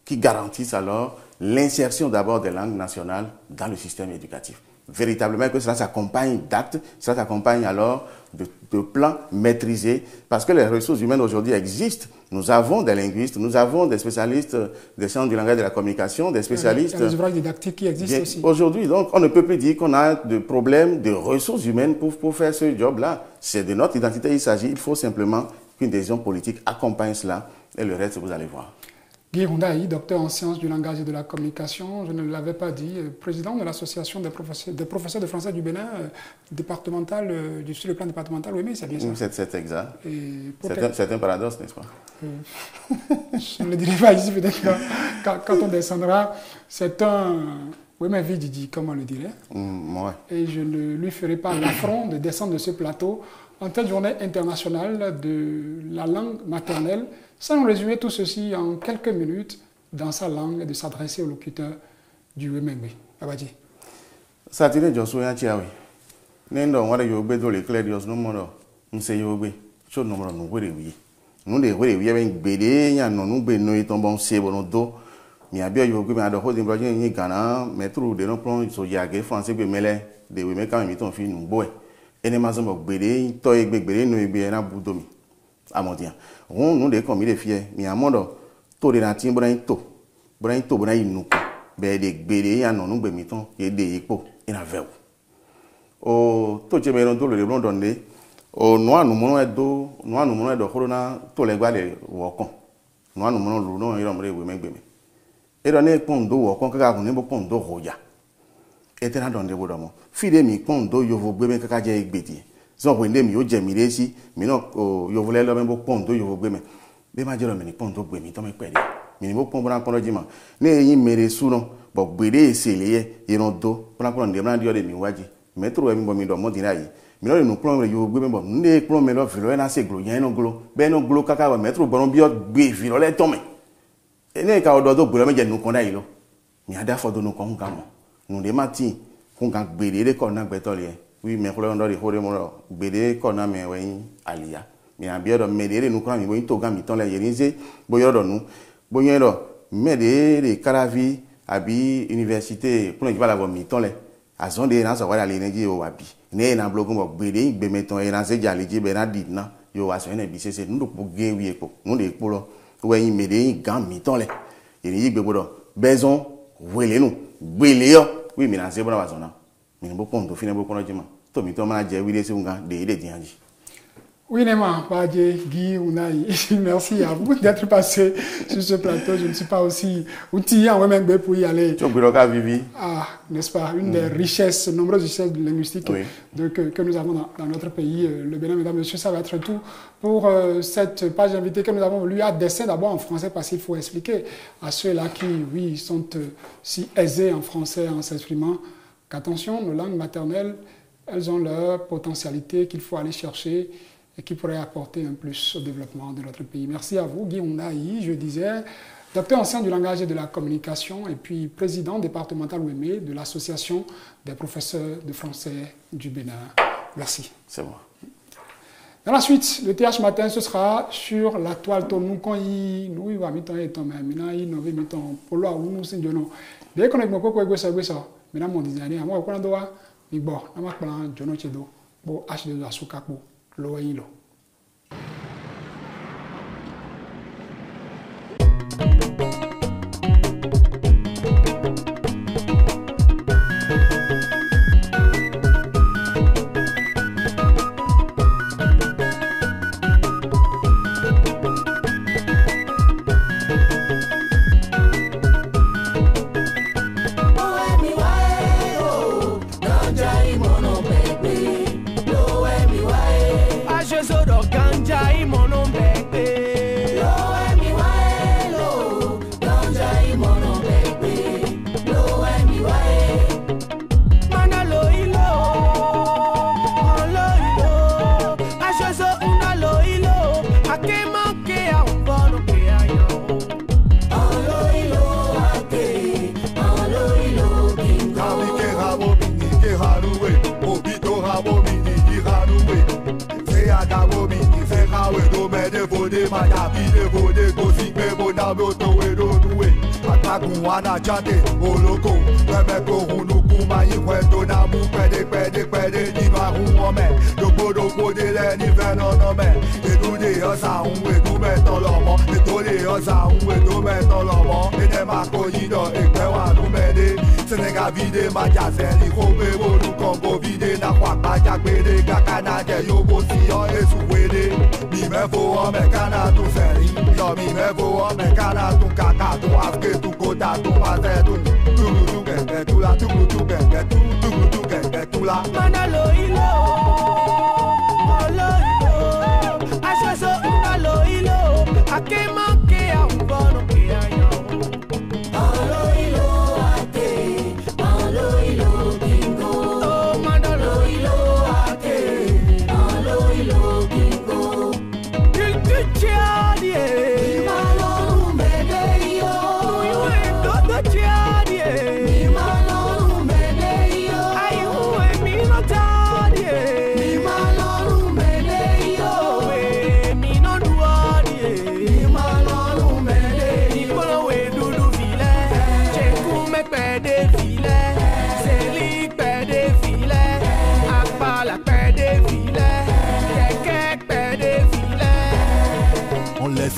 qui garantisse alors l'insertion d'abord des langues nationales dans le système éducatif. Véritablement que cela s'accompagne d'actes, cela s'accompagne alors de plans maîtrisés, parce que les ressources humaines aujourd'hui existent. Nous avons des linguistes, nous avons des spécialistes des sciences du langage et de la communication, des spécialistes... Il y a des ouvrages didactiques qui existent aussi. Aujourd'hui, donc, on ne peut plus dire qu'on a de problèmes de ressources humaines pour faire ce job-là. C'est de notre identité il s'agit. Il faut simplement qu'une décision politique accompagne cela, et le reste, vous allez voir. Guy Rondaï, docteur en sciences du langage et de la communication, je ne l'avais pas dit, président de l'association des professeurs de français du Bénin, départemental, sur le plan départemental, oui, mais c'est bien ça. C'est exact. C'est un paradoxe, n'est-ce pas? Je ne le dirai pas ici, peut-être quand on descendra, c'est un... Oui, mais Didi, comme on le dirait. Ouais. Et je ne lui ferai pas l'affront de descendre de ce plateau en telle journée internationale de la langue maternelle, sans nous résumer tout ceci en quelques minutes dans sa langue et de s'adresser au locuteur du Wemengbe. Abadji. Satire Joshua Yachiawi. Nendo, on va y obéir dans les clés de nos mots. On sait y obéir. Chose nombre nous voulons oui. Nous les voulons oui avec BD, y a non nous nous tombons c'est bon dos. Mais à bien y obéir, mais à d'autres débrojés ni Ghana, mais tout de nos plans sur Yagé français que mêlé de Wemengbe quand même ton film nous boy. Et les maisons BD, toi et BD nous y bien à bout d'homme. À mon Dieu. Nous les comme il est fier, mais à mon dos, tout de natin brain to brain nous. BD, y a non nous bémiton, et des échos, et la veille. Oh, tout le monde le blanc donné. Oh, nous nous de corona, tous les gars les wakon. Nous le nom et l'ombre Wemengbe. Et donné pondo wakon, car on est beaucoup de roya. Et t'es là dans des boudamons. Fide mi pondo, yo vous bébé kakaja et béti. Zon wende mi yo jemire si, mi no yo voulais le même pondo, yo vous bébé. Bé ma jero mi pondo bébé, to me pede. Mi mo pondo na pondo jima. Ne yin mere suno, bo bébé seleye, yeno do, pona pondo de bran dio de mi waji. Metro mi bo mi do mo dinayi. Mi no no plombe yo bébé bo, ne plombe lo vilo na se glo, yen no glo. Be no glo kaka ba metro bonon bio gbe vilo le tome. E ne ka odo do glo me je nu konda yi lo. Mi ada fodo no kon gamo. Nu de mati, kon ga gbede de kon na gbetole. Oui, mais on doit dire que BD qu'on a mis alia. Mais en bien de m'aider nous quand nous to gami ton la yerize boyo do nous boyo do m'aider les caravi abi université pour nous va la mi ton le azon de na so wala le neji o abi ne na blogu mo BD be meton e na se jali ji be na dit na yo aso ne bi se nous pour ge wi epo nous de epo lo we m'aider gami ton le yeri gbe bodo beson wele nous gbele yo oui mais na se bona wazona mais beaucoup on finit beaucoup de gens. Oui, Néma, Guy Rondaï, merci à vous d'être passé sur ce plateau. Je ne suis pas aussi outillé en Wemengbe pour y aller. Ah, n'est-ce pas? Une des richesses, nombreuses richesses linguistiques que nous avons dans notre pays. Le Bénin, mesdames et messieurs, ça va être tout pour cette page invitée que nous avons voulu à dessin d'abord en français parce qu'il faut expliquer à ceux-là qui, oui, sont si aisés en français en s'exprimant qu'attention, nos langues maternelles, elles ont leur potentialité qu'il faut aller chercher et qui pourrait apporter un plus au développement de notre pays. Merci à vous, Guy Rondaï, je disais, docteur en sciences du langage et de la communication et puis président départemental Wemé de l'association des professeurs de français du Bénin. Merci. C'est moi. Dans la suite, le TH matin, ce sera sur la toile. Nous, quand il va mettre un temps, maintenant, il va mettre un polo à nous, c'est de nous. Dès qu'on est beaucoup, ça, maintenant, mon designer, moi, on doit. Bon, on va prendre Jono Chedo. bo H2 asuka po lo yin lo. Wana chante oloko bebe ko hunuku mayi kweto na mu pede ni ma hu ome dogo de le ni veno no me edu de osa hu edu me ton lomo edu de osa hu edu me ton lomo ene ma ko yido ekwe wa nu me de senega vide ma ja se ni ko be bo nu kongo vide na kwa pa ja gbede kaka na je yo bo si o esu wede mi me fo ome kana tu seri yo mi me fo ome kana tu kaka tu aske tu kota tu mate tu tu que tu la tu que tu la manalo ilo olo ilo asoso unalo ilo akema ke a un bono que ayo olo ilo ate olo ilo bingo oh manalo ilo ate olo ilo bingo il tucciadie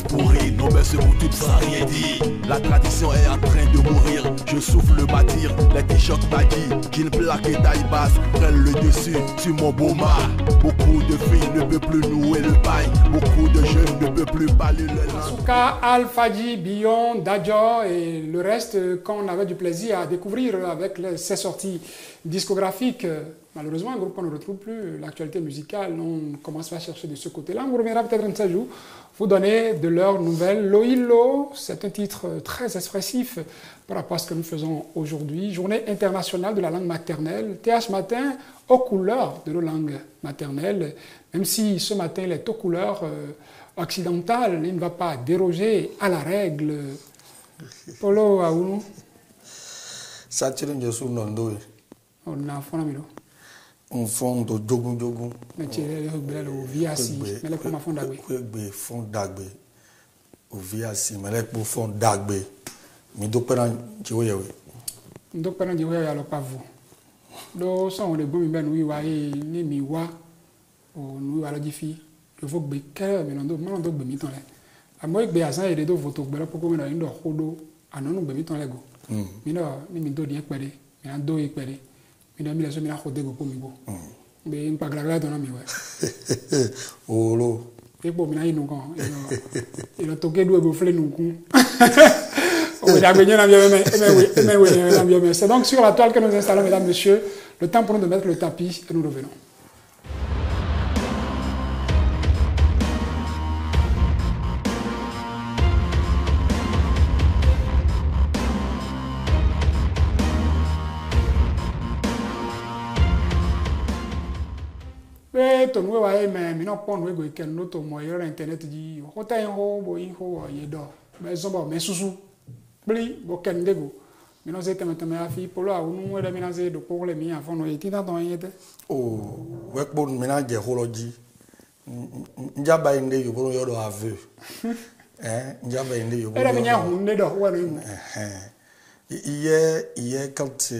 Pourri, nos mères se motivent sans rien dire. La tradition est en train de mourir. Je souffle le bâtir, les t-shirts baggy, qu'il plaque et taille basse prennent le dessus sur mon beau mât. Beaucoup de filles ne peuvent plus nouer le bail. Beaucoup de jeunes ne peuvent plus parler le langue. Souka, Al-Fadji, Bion, Dadjo et le reste qu'on avait du plaisir à découvrir avec ces sorties discographiques. Malheureusement, un groupe qu'on ne retrouve plus, l'actualité musicale, on commence à chercher de ce côté-là. On vous reviendra peut-être un de ces jours, vous donner de leurs nouvelles. Loïlo, c'est un titre très expressif par rapport à ce que nous faisons aujourd'hui. Journée internationale de la langue maternelle. TH Matin aux couleurs de nos langues maternelles. Même si ce matin il est aux couleurs occidentales, il ne va pas déroger à la règle. Polo Aounou. Ça tire un jour non. On a fait un fond de jogun. Mais tu es au viasi, mais le comment fond d'agbe. Fond d'agbe. Au viasi, mais le fond d'agbe. Mais donc pendant Dioyewe. Donc pendant Dioyewe alors pas vous. Donc ça on est bon mais nous wa ni mi wa o nous wa la difi. Je veux que que mais non donc mi ton là. A moi que asan et de voto gbe poko na ndo khodo anonu gbe mi ton lego. Mi no ni mi do di ekpere. Mi an do ekpere. Mi mi leso mi na khode go mi bo. Be mpa gragra don mi we. Olo. E bo mi na inu kan. E lo toke do go fle nu kun. C'est donc sur la toile que nous installons, mesdames, messieurs. Le temps pour nous de mettre le tapis et nous revenons. To nous voyez mais nous pas nous go ken no to moyo internet di hota ho bo in ho ye do mais zomba mais susu bli bo ken dego mais non c'est que maintenant afi polo a nous wele mi na ze do pour les mi afon no yeti ta ton yete oh wek bon mi na je holoji njaba inde yo bo yo do aveu njaba inde yo bo era mi nya hunne do wa no hier quand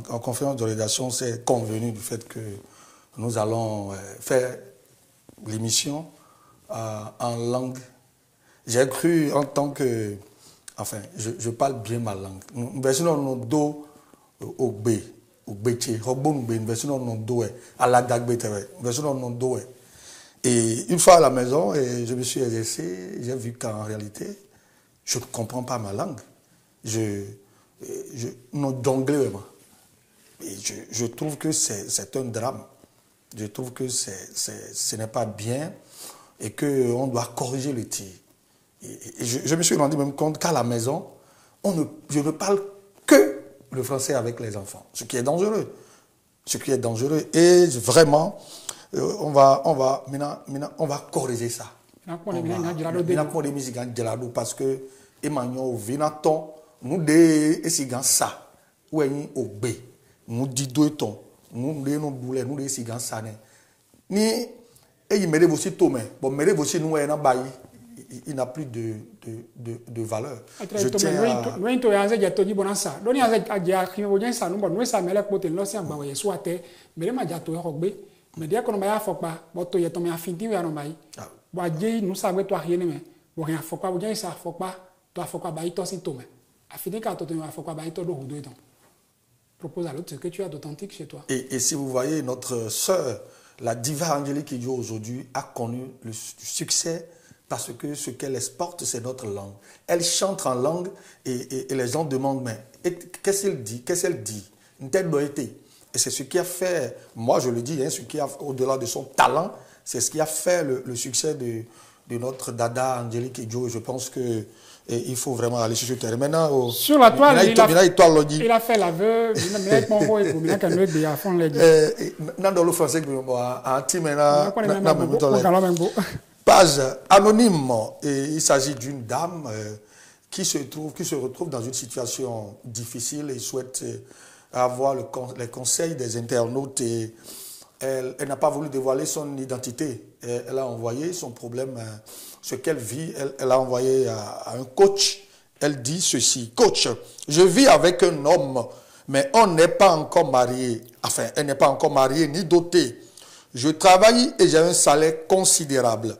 en conférence de rédaction c'est convenu du fait que nous allons faire l'émission en langue. J'ai cru en tant que... Enfin, je parle bien ma langue. Nous version do au B, au bétier, robon B, version non do à la dagbetere, version non do. Et une fois à la maison, je me suis exercé, j'ai vu qu'en réalité, je ne comprends pas ma langue. Non d'anglais vraiment. Et je trouve que c'est un drame. Je trouve que ce n'est pas bien et qu'on doit corriger le tir. Et je me suis rendu même compte qu'à la maison, je ne parle que le français avec les enfants, ce qui est dangereux. Ce qui est dangereux. Et vraiment, on va corriger ça. Parce que Emmanuel Vinaton, nous de esigan ça, ou est obé, nous dit deux tons, nous de nos boulets, nous de esigan ça ni et il mérite aussi tout mais bon mérite aussi nous est il n'a plus de valeur. Je tiens à nous to yanze jato di bonansa doni yanze aja ki wo yansa no bon sa mele pote lo si agba ye so ate mere ma jato ho gbe me dia kono ba ya fopa bo to ye to me afindi we no mai bo aje nu sa gbe to ahie ni me bo ya fopa bo yansa fopa to afopa ba ito si to me afindi ka to afopa ba ito do ho do eton propose à l'autre ce que tu as d'authentique chez toi. Et si vous voyez notre sœur, la diva Angélique Kidjo aujourd'hui a connu le succès parce que ce qu'elle exporte, c'est notre langue. Elle chante en langue et les gens demandent, mais qu'est-ce qu'elle dit? Qu'est-ce qu'elle dit? Une telle doigté. Et c'est ce qui a fait, moi je le dis, hein, ce qui a, au-delà de son talent, c'est ce qui a fait le succès de notre dada Angélique Kidjo. Je pense que il faut vraiment aller sur ce terrain. Maintenant, sur la toile, il a fait l'aveu. Dans le français, page anonyme. Et il s'agit d'une dame qui se retrouve dans une situation difficile et souhaite avoir les conseils des internautes. Et elle n'a pas voulu dévoiler son identité. Elle a envoyé son problème, ce qu'elle vit, elle a envoyé à un coach. Elle dit ceci: coach, je vis avec un homme, mais on n'est pas encore marié. Enfin, elle n'est pas encore mariée ni dotée. Je travaille et j'ai un salaire considérable.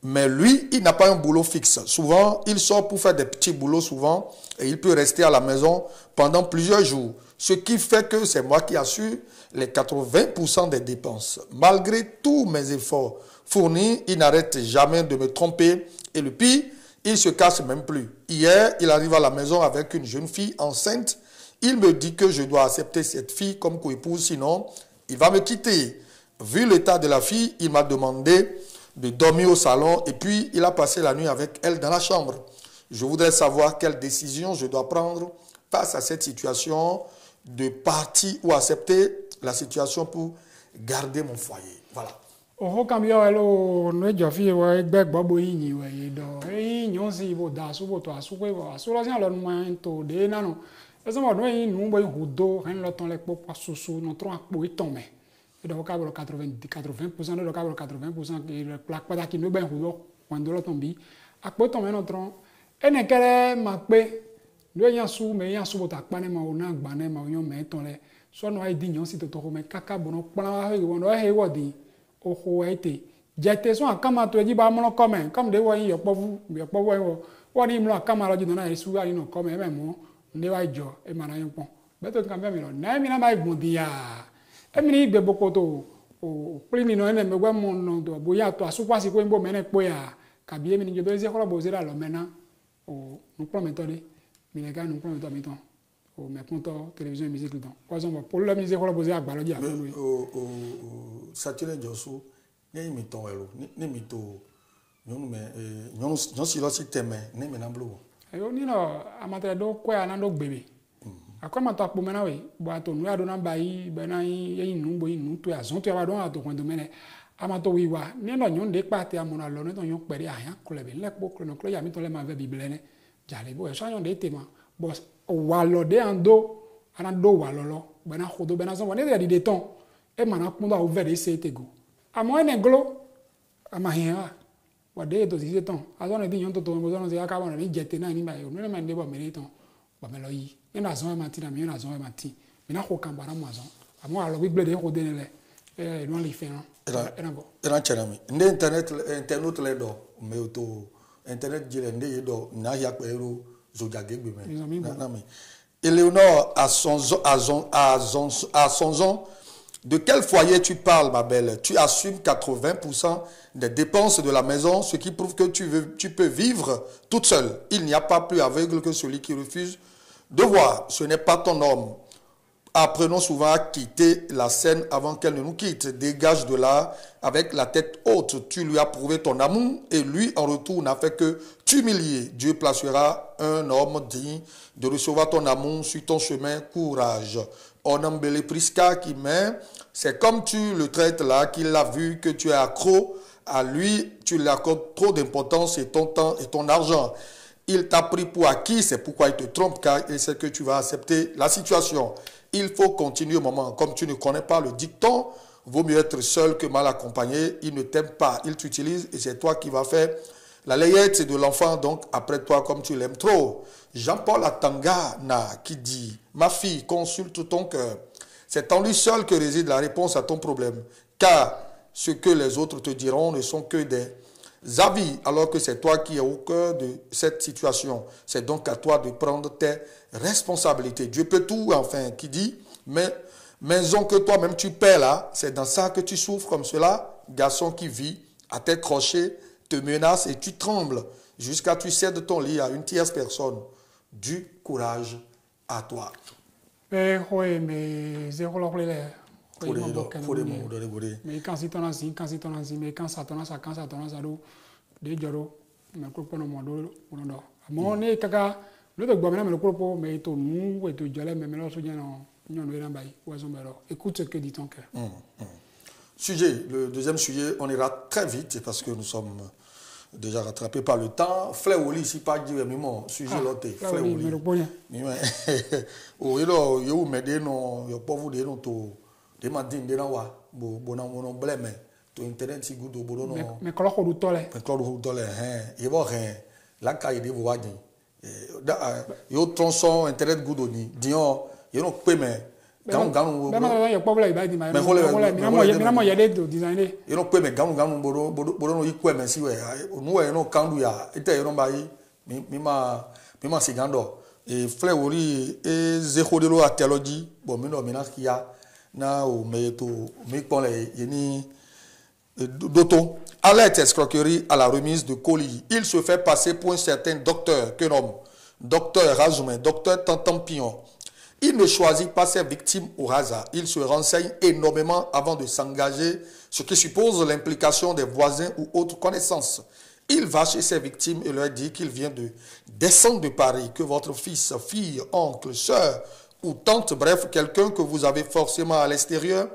Mais lui, il n'a pas un boulot fixe. Souvent, il sort pour faire des petits boulots souvent et il peut rester à la maison pendant plusieurs jours. Ce qui fait que c'est moi qui assure les 80% des dépenses. Malgré tous mes efforts fournis, il n'arrête jamais de me tromper. Et le pire, il se cache même plus. Hier, il arrive à la maison avec une jeune fille enceinte. Il me dit que je dois accepter cette fille comme co-épouse, sinon il va me quitter. Vu l'état de la fille, il m'a demandé de dormir au salon et puis il a passé la nuit avec elle dans la chambre. Je voudrais savoir quelle décision je dois prendre face à cette situation, de partir ou accepter la situation pour garder mon foyer. Voilà. Oh, cambio elo no jofi wa egbe gbogbo yin we do yin si bo da su bo to asu pe bo asu lo sian lo nu to de na no eso mo no yin nu bo hudo ren lo ton le po susu no tron apo iton me e do ka bro 80% do ka bro 80% que le plaque pas qui no ben hudo quando lo ton bi apo ton me no tron ene kere ma pe do yan su me yan su bo ta pa ne ma ona gba ne ma yon me ton le so no ai di yan si to me kaka bo no pa he wo no he wo di oho ete jete so akama to ejiba mo comment comme de wo yin yo povu wo woni mo akama lo jidona esu ari no comment e mo nde wa jo e mana yin pon beto kan be mi lo na mi na mai gun dia e mi ni igbe bokoto o primi no ene me gwa mo no do boya to asupa si ko mbo mene po ya kabi e mi ni jo do ze ko bo ze la lo mena o no prometo de mi le ga no prometo mi ton o me konto télévision musique le temps quoi on pour le musique ko bo ze agba lo ji afo mi Satire Josu, ni mi ton elo, ni mi to, nyonu me, nyonu si lo si teme, ni me namblo. Ayo ni no amatre do kwa na do gbebe. Akwa ma to apo mena we, bo ato nu ado na ba yi, be na yi nu bo yi nu to ya zon to ya ba don ato kwendo mene. Amato wiwa, ni no nyon de pa te amona lo ne ton yon pere ayan klebe, le po klo no klo ya mi ton le ma ve bible ne. Jale bo e so yon de tema. Bo walo de ando, ana do walo lo, be na khodo be na zon woni de di ton. E mana kundo a ouvert esse tego amo ene glo ama hiwa wade to si ton azon e dinyon to mo zon se aka ba ni jete na ni ba yo no me ndebo me ton ba me lo yi ni na zon e mati na mi na zon e mati mi na ko kan bara mo azon amo alo bi gbede ko de le non li fait era cherami nde internet le do me auto internet jile nde yedo na ya peru zojagegbe me na mi Éléonore à son ans, de quel foyer tu parles, ma belle? Tu assumes 80% des dépenses de la maison, ce qui prouve que tu peux vivre toute seule. Il n'y a pas plus aveugle que celui qui refuse de voir. Ce n'est pas ton homme. Apprenons souvent à quitter la scène avant qu'elle ne nous quitte. Dégage de là avec la tête haute. Tu lui as prouvé ton amour et lui, en retour, n'a fait que t'humilier. Dieu placera un homme digne de recevoir ton amour sur ton chemin. Courage. On embellit Prisca qui met, c'est comme tu le traites là, qu'il a vu que tu es accro à lui, tu lui accordes trop d'importance et ton temps et ton argent. Il t'a pris pour acquis, c'est pourquoi il te trompe, car il sait que tu vas accepter la situation. Il faut continuer au moment. Comme tu ne connais pas le dicton, vaut mieux être seul que mal accompagné. Il ne t'aime pas, il t'utilise et c'est toi qui vas faire la layette de l'enfant, donc après toi comme tu l'aimes trop. Jean-Paul Atangana qui dit, ma fille, consulte ton cœur. C'est en lui seul que réside la réponse à ton problème. Car ce que les autres te diront ne sont que des avis, alors que c'est toi qui es au cœur de cette situation. C'est donc à toi de prendre tes responsabilités. Dieu peut tout, enfin, qui dit, mais maison que toi-même tu paies là, c'est dans ça que tu souffres comme cela. Garçon qui vit à tes crochets, te menace et tu trembles jusqu'à tu cèdes ton lit à une tierce personne. Du courage à toi. Mais zéro l'or les mais quand c'est ton ancien, mais quand ça ton ça do de joro me coupe no modo no mo ne kaka le de gbamena me le coupe mais to mu et to jale me lo so no nyon we namba oiseau mero écoute ce que dit ton cœur. Sujet, le deuxième sujet, on ira très vite parce que nous sommes déjà rattrapés par le temps. Fléoli, si pas dire mon sujet l'autre. Fléoli. Oh, yo m'aider non, yo pas vous dire non to de matin de nawa, bon blême. To internet si good bono. Mais quand on tole. Mais quand on tole, il va rien. La caille de vous dire. Yo tronçon internet good oni. Dion, yo no paiement. Gamu ya pobla iba di mai. Mina mo yede do designer. You know pe me gamu bodo no ikwe me si we. Nu e no kandu ya. Ite yo no bai mi ma sigando. E Fléoli e zéro de lo archéologie. Bon mi no mina kia na o me to mi pon le yeni d'auto. Alerte escroquerie à la remise de colis. Il se fait passer pour un certain docteur que nomme docteur Razoumen, docteur Tantampion. Il ne choisit pas ses victimes au hasard. Il se renseigne énormément avant de s'engager, ce qui suppose l'implication des voisins ou autres connaissances. Il va chez ses victimes et leur dit qu'il vient de descendre de Paris, que votre fils, fille, oncle, soeur ou tante, bref, quelqu'un que vous avez forcément à l'extérieur,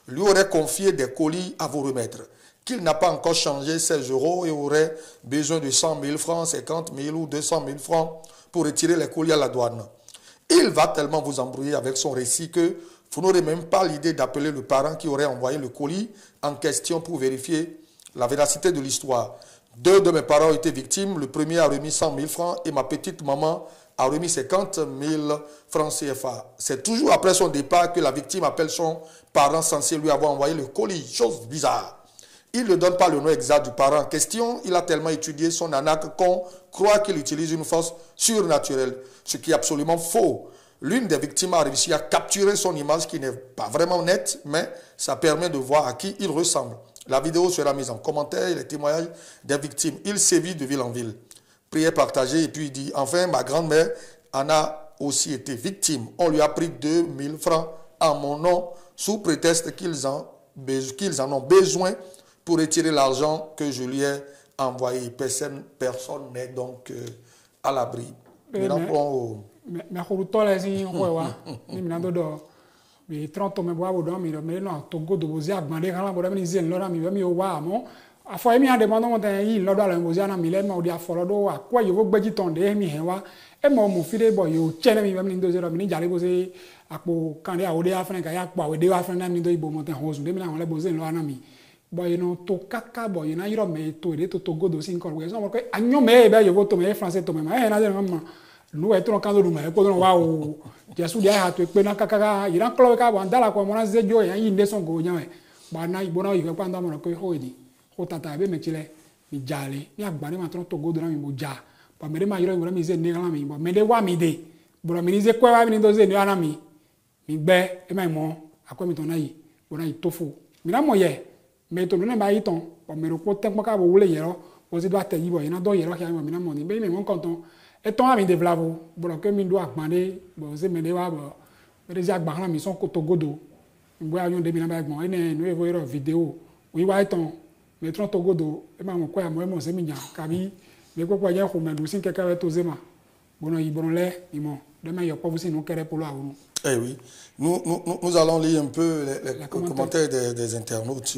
lui aurait confié des colis à vous remettre, qu'il n'a pas encore changé 16 € et aurait besoin de 100 000 francs, 50 000 ou 200 000 francs pour retirer les colis à la douane. Il va tellement vous embrouiller avec son récit que vous n'aurez même pas l'idée d'appeler le parent qui aurait envoyé le colis en question pour vérifier la véracité de l'histoire. 2 de mes parents ont été victimes. Le premier a remis 100 000 francs et ma petite maman a remis 50 000 francs CFA. C'est toujours après son départ que la victime appelle son parent censé lui avoir envoyé le colis. Chose bizarre. Il ne donne pas le nom exact du parent en question. Il a tellement étudié son arnaque qu'on croit qu'il utilise une force surnaturelle, ce qui est absolument faux. L'une des victimes a réussi à capturer son image qui n'est pas vraiment nette, mais ça permet de voir à qui il ressemble. La vidéo sera mise en commentaire et les témoignages des victimes. Il sévit de ville en ville. Prière partagée et puis il dit, enfin, ma grand-mère en a aussi été victime. On lui a pris 2 000 francs en mon nom sous prétexte qu'ils en ont besoin pour retirer l'argent que je lui ai envoyé. Personne n'est donc à l'abri. Mais mi tronto me boa bodo mi me no to go do bozia gbande kan la bodo mi zen lo na mi o wa mo afo mi ade mo no ten yi lo do la bozia na mi le ma o dia folo do wa kwa yo gbeji ton de mi he wa e mo mo fi de bo yo chene mi mi ndo zero mi ni jale bo se apo kan de a o de afren ka ya pa o de afren na mi ndo ibo mo ten hozu de mi la won le bozen lo na mi bo you no to kaka bo you na yiro me to de to go do sin ko we so mo ko anyo me be yo go to me français to me ma e na de ma nous être quand nous mais quand on va au Jésus dia ha to pe na kaka iran klo ka bo andala ko mo na ze jo yan yi nde son go nyan ba na ibo na iwe pa ndo mo ko ho idi ho tata be me chile mi jale mi agbani ma tron togo do na mi mo ja ba me de ma yiro mi ze ni la mi bo me de wa mi de bo mi ni ze kwa wa mi do ze ni ana mi gbe e ma mo akwa mi ton na yi bo na yi tofu mi na mo ye me to no ba yi ton bo me ro ko te ka bo wule yero o zi do ate yi bo ina do yero ka mi na mo ni be mi mo konton e ton ami de vlavo bo ke mi do agbani bo ze me de wa bo me de za agba mi son ko togodo bo ayon de mi na ba gbon ene no e vo yero video wi wa iton me tron togodo e ma mo ko ya mo se mi jan kabi me ko je ko me du sin keke we to ze ma bono yi bono le mi mo de ma yo po vous nous kere polo awunu. Eh oui, nous allons lire un peu les commentaires des internautes.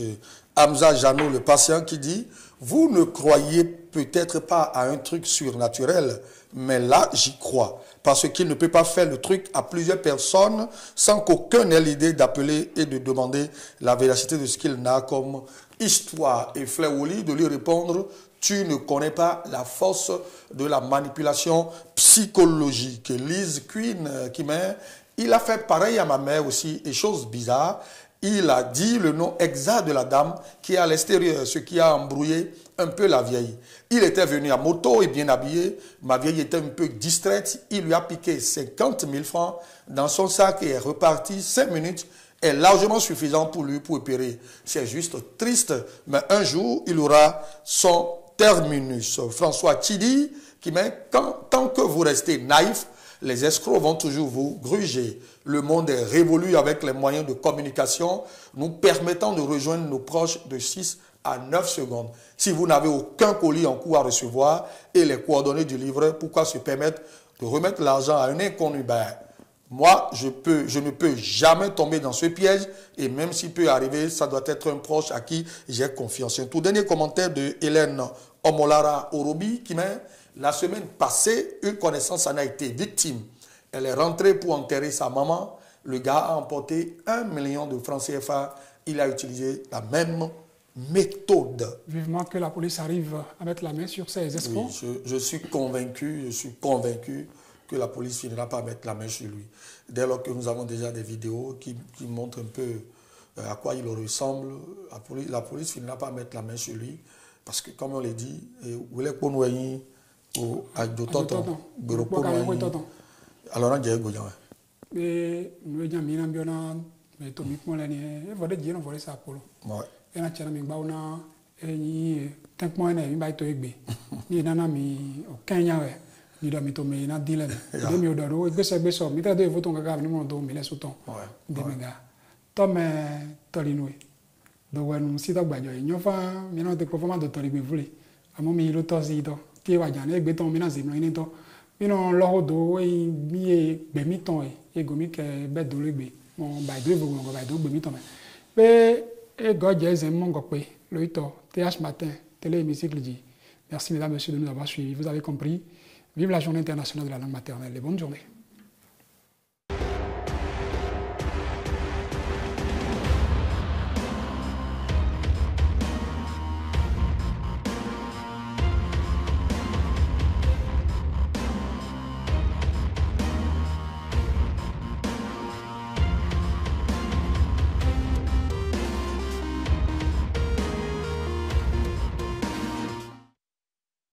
Hamza Jano, le patient, qui dit « Vous ne croyez peut-être pas à un truc surnaturel, mais là, j'y crois. Parce qu'il ne peut pas faire le truc à plusieurs personnes sans qu'aucun n'ait l'idée d'appeler et de demander la véracité de ce qu'il n'a comme histoire. » Et Flaouli de lui répondre « Tu ne connais pas la force de la manipulation psychologique. » Liz Queen, qui met « Il a fait pareil à ma mère aussi, et chose bizarre. Il a dit le nom exact de la dame qui est à l'extérieur, ce qui a embrouillé un peu la vieille. Il était venu à moto et bien habillé. Ma vieille était un peu distraite. Il lui a piqué 50 000 francs dans son sac et est reparti. 5 minutes est largement suffisant pour lui pour opérer. C'est juste triste, mais un jour, il aura son terminus. François Chidi qui met « Tant que vous restez naïf, les escrocs vont toujours vous gruger. Le monde est révolu avec les moyens de communication nous permettant de rejoindre nos proches de 6 à 9 secondes. Si vous n'avez aucun colis en cours à recevoir et les coordonnées du livreur, pourquoi se permettre de remettre l'argent à un inconnu? Moi, je ne peux jamais tomber dans ce piège et même s'il peut arriver, ça doit être un proche à qui j'ai confiance. Un tout dernier commentaire de Hélène Omolara Orobi qui met « La semaine passée, une connaissance en a été victime. Elle est rentrée pour enterrer sa maman. Le gars a emporté 1 million de francs CFA. Il a utilisé la même méthode. » Vivement que la police arrive à mettre la main sur ces escrocs. Oui, je suis convaincu que la police finira par mettre la main sur lui. Dès lors que nous avons déjà des vidéos qui montrent un peu à quoi il ressemble, la police finira par mettre la main sur lui. Parce que, comme on l'a dit, alors on dirait Goudjan. Mais nous avons mis un bien, mais tout le monde a dit, il faut dire, on va ça pour nous. Et là, tu as mis un et tant que moi, il y a un egbe. Ni nana mi aucun yawe. Ni doit mettre mes na dilemme. Deux mille dollars. Beso. Mais t'as deux photos que gars, ni mon dos, mais laisse autant. Des méga. Tom Tolinoué. Donc nous si t'as badio. Nous faisons maintenant des performances de Tolinoué voulez. À mon milieu tosito. Qui va gagner? Egbe ton mina zimno inito. Mino l'orodo et mi bemiton et gomi que bête de l'egbe. Mon baidou vous on va baidou bemiton. Mais et God j'ai mon gopé. Le ito TH matin télé hémicycle dit. Merci mesdames et messieurs de nous avoir suivis. Vous avez compris. Vive la journée internationale de la langue maternelle et bonne journée.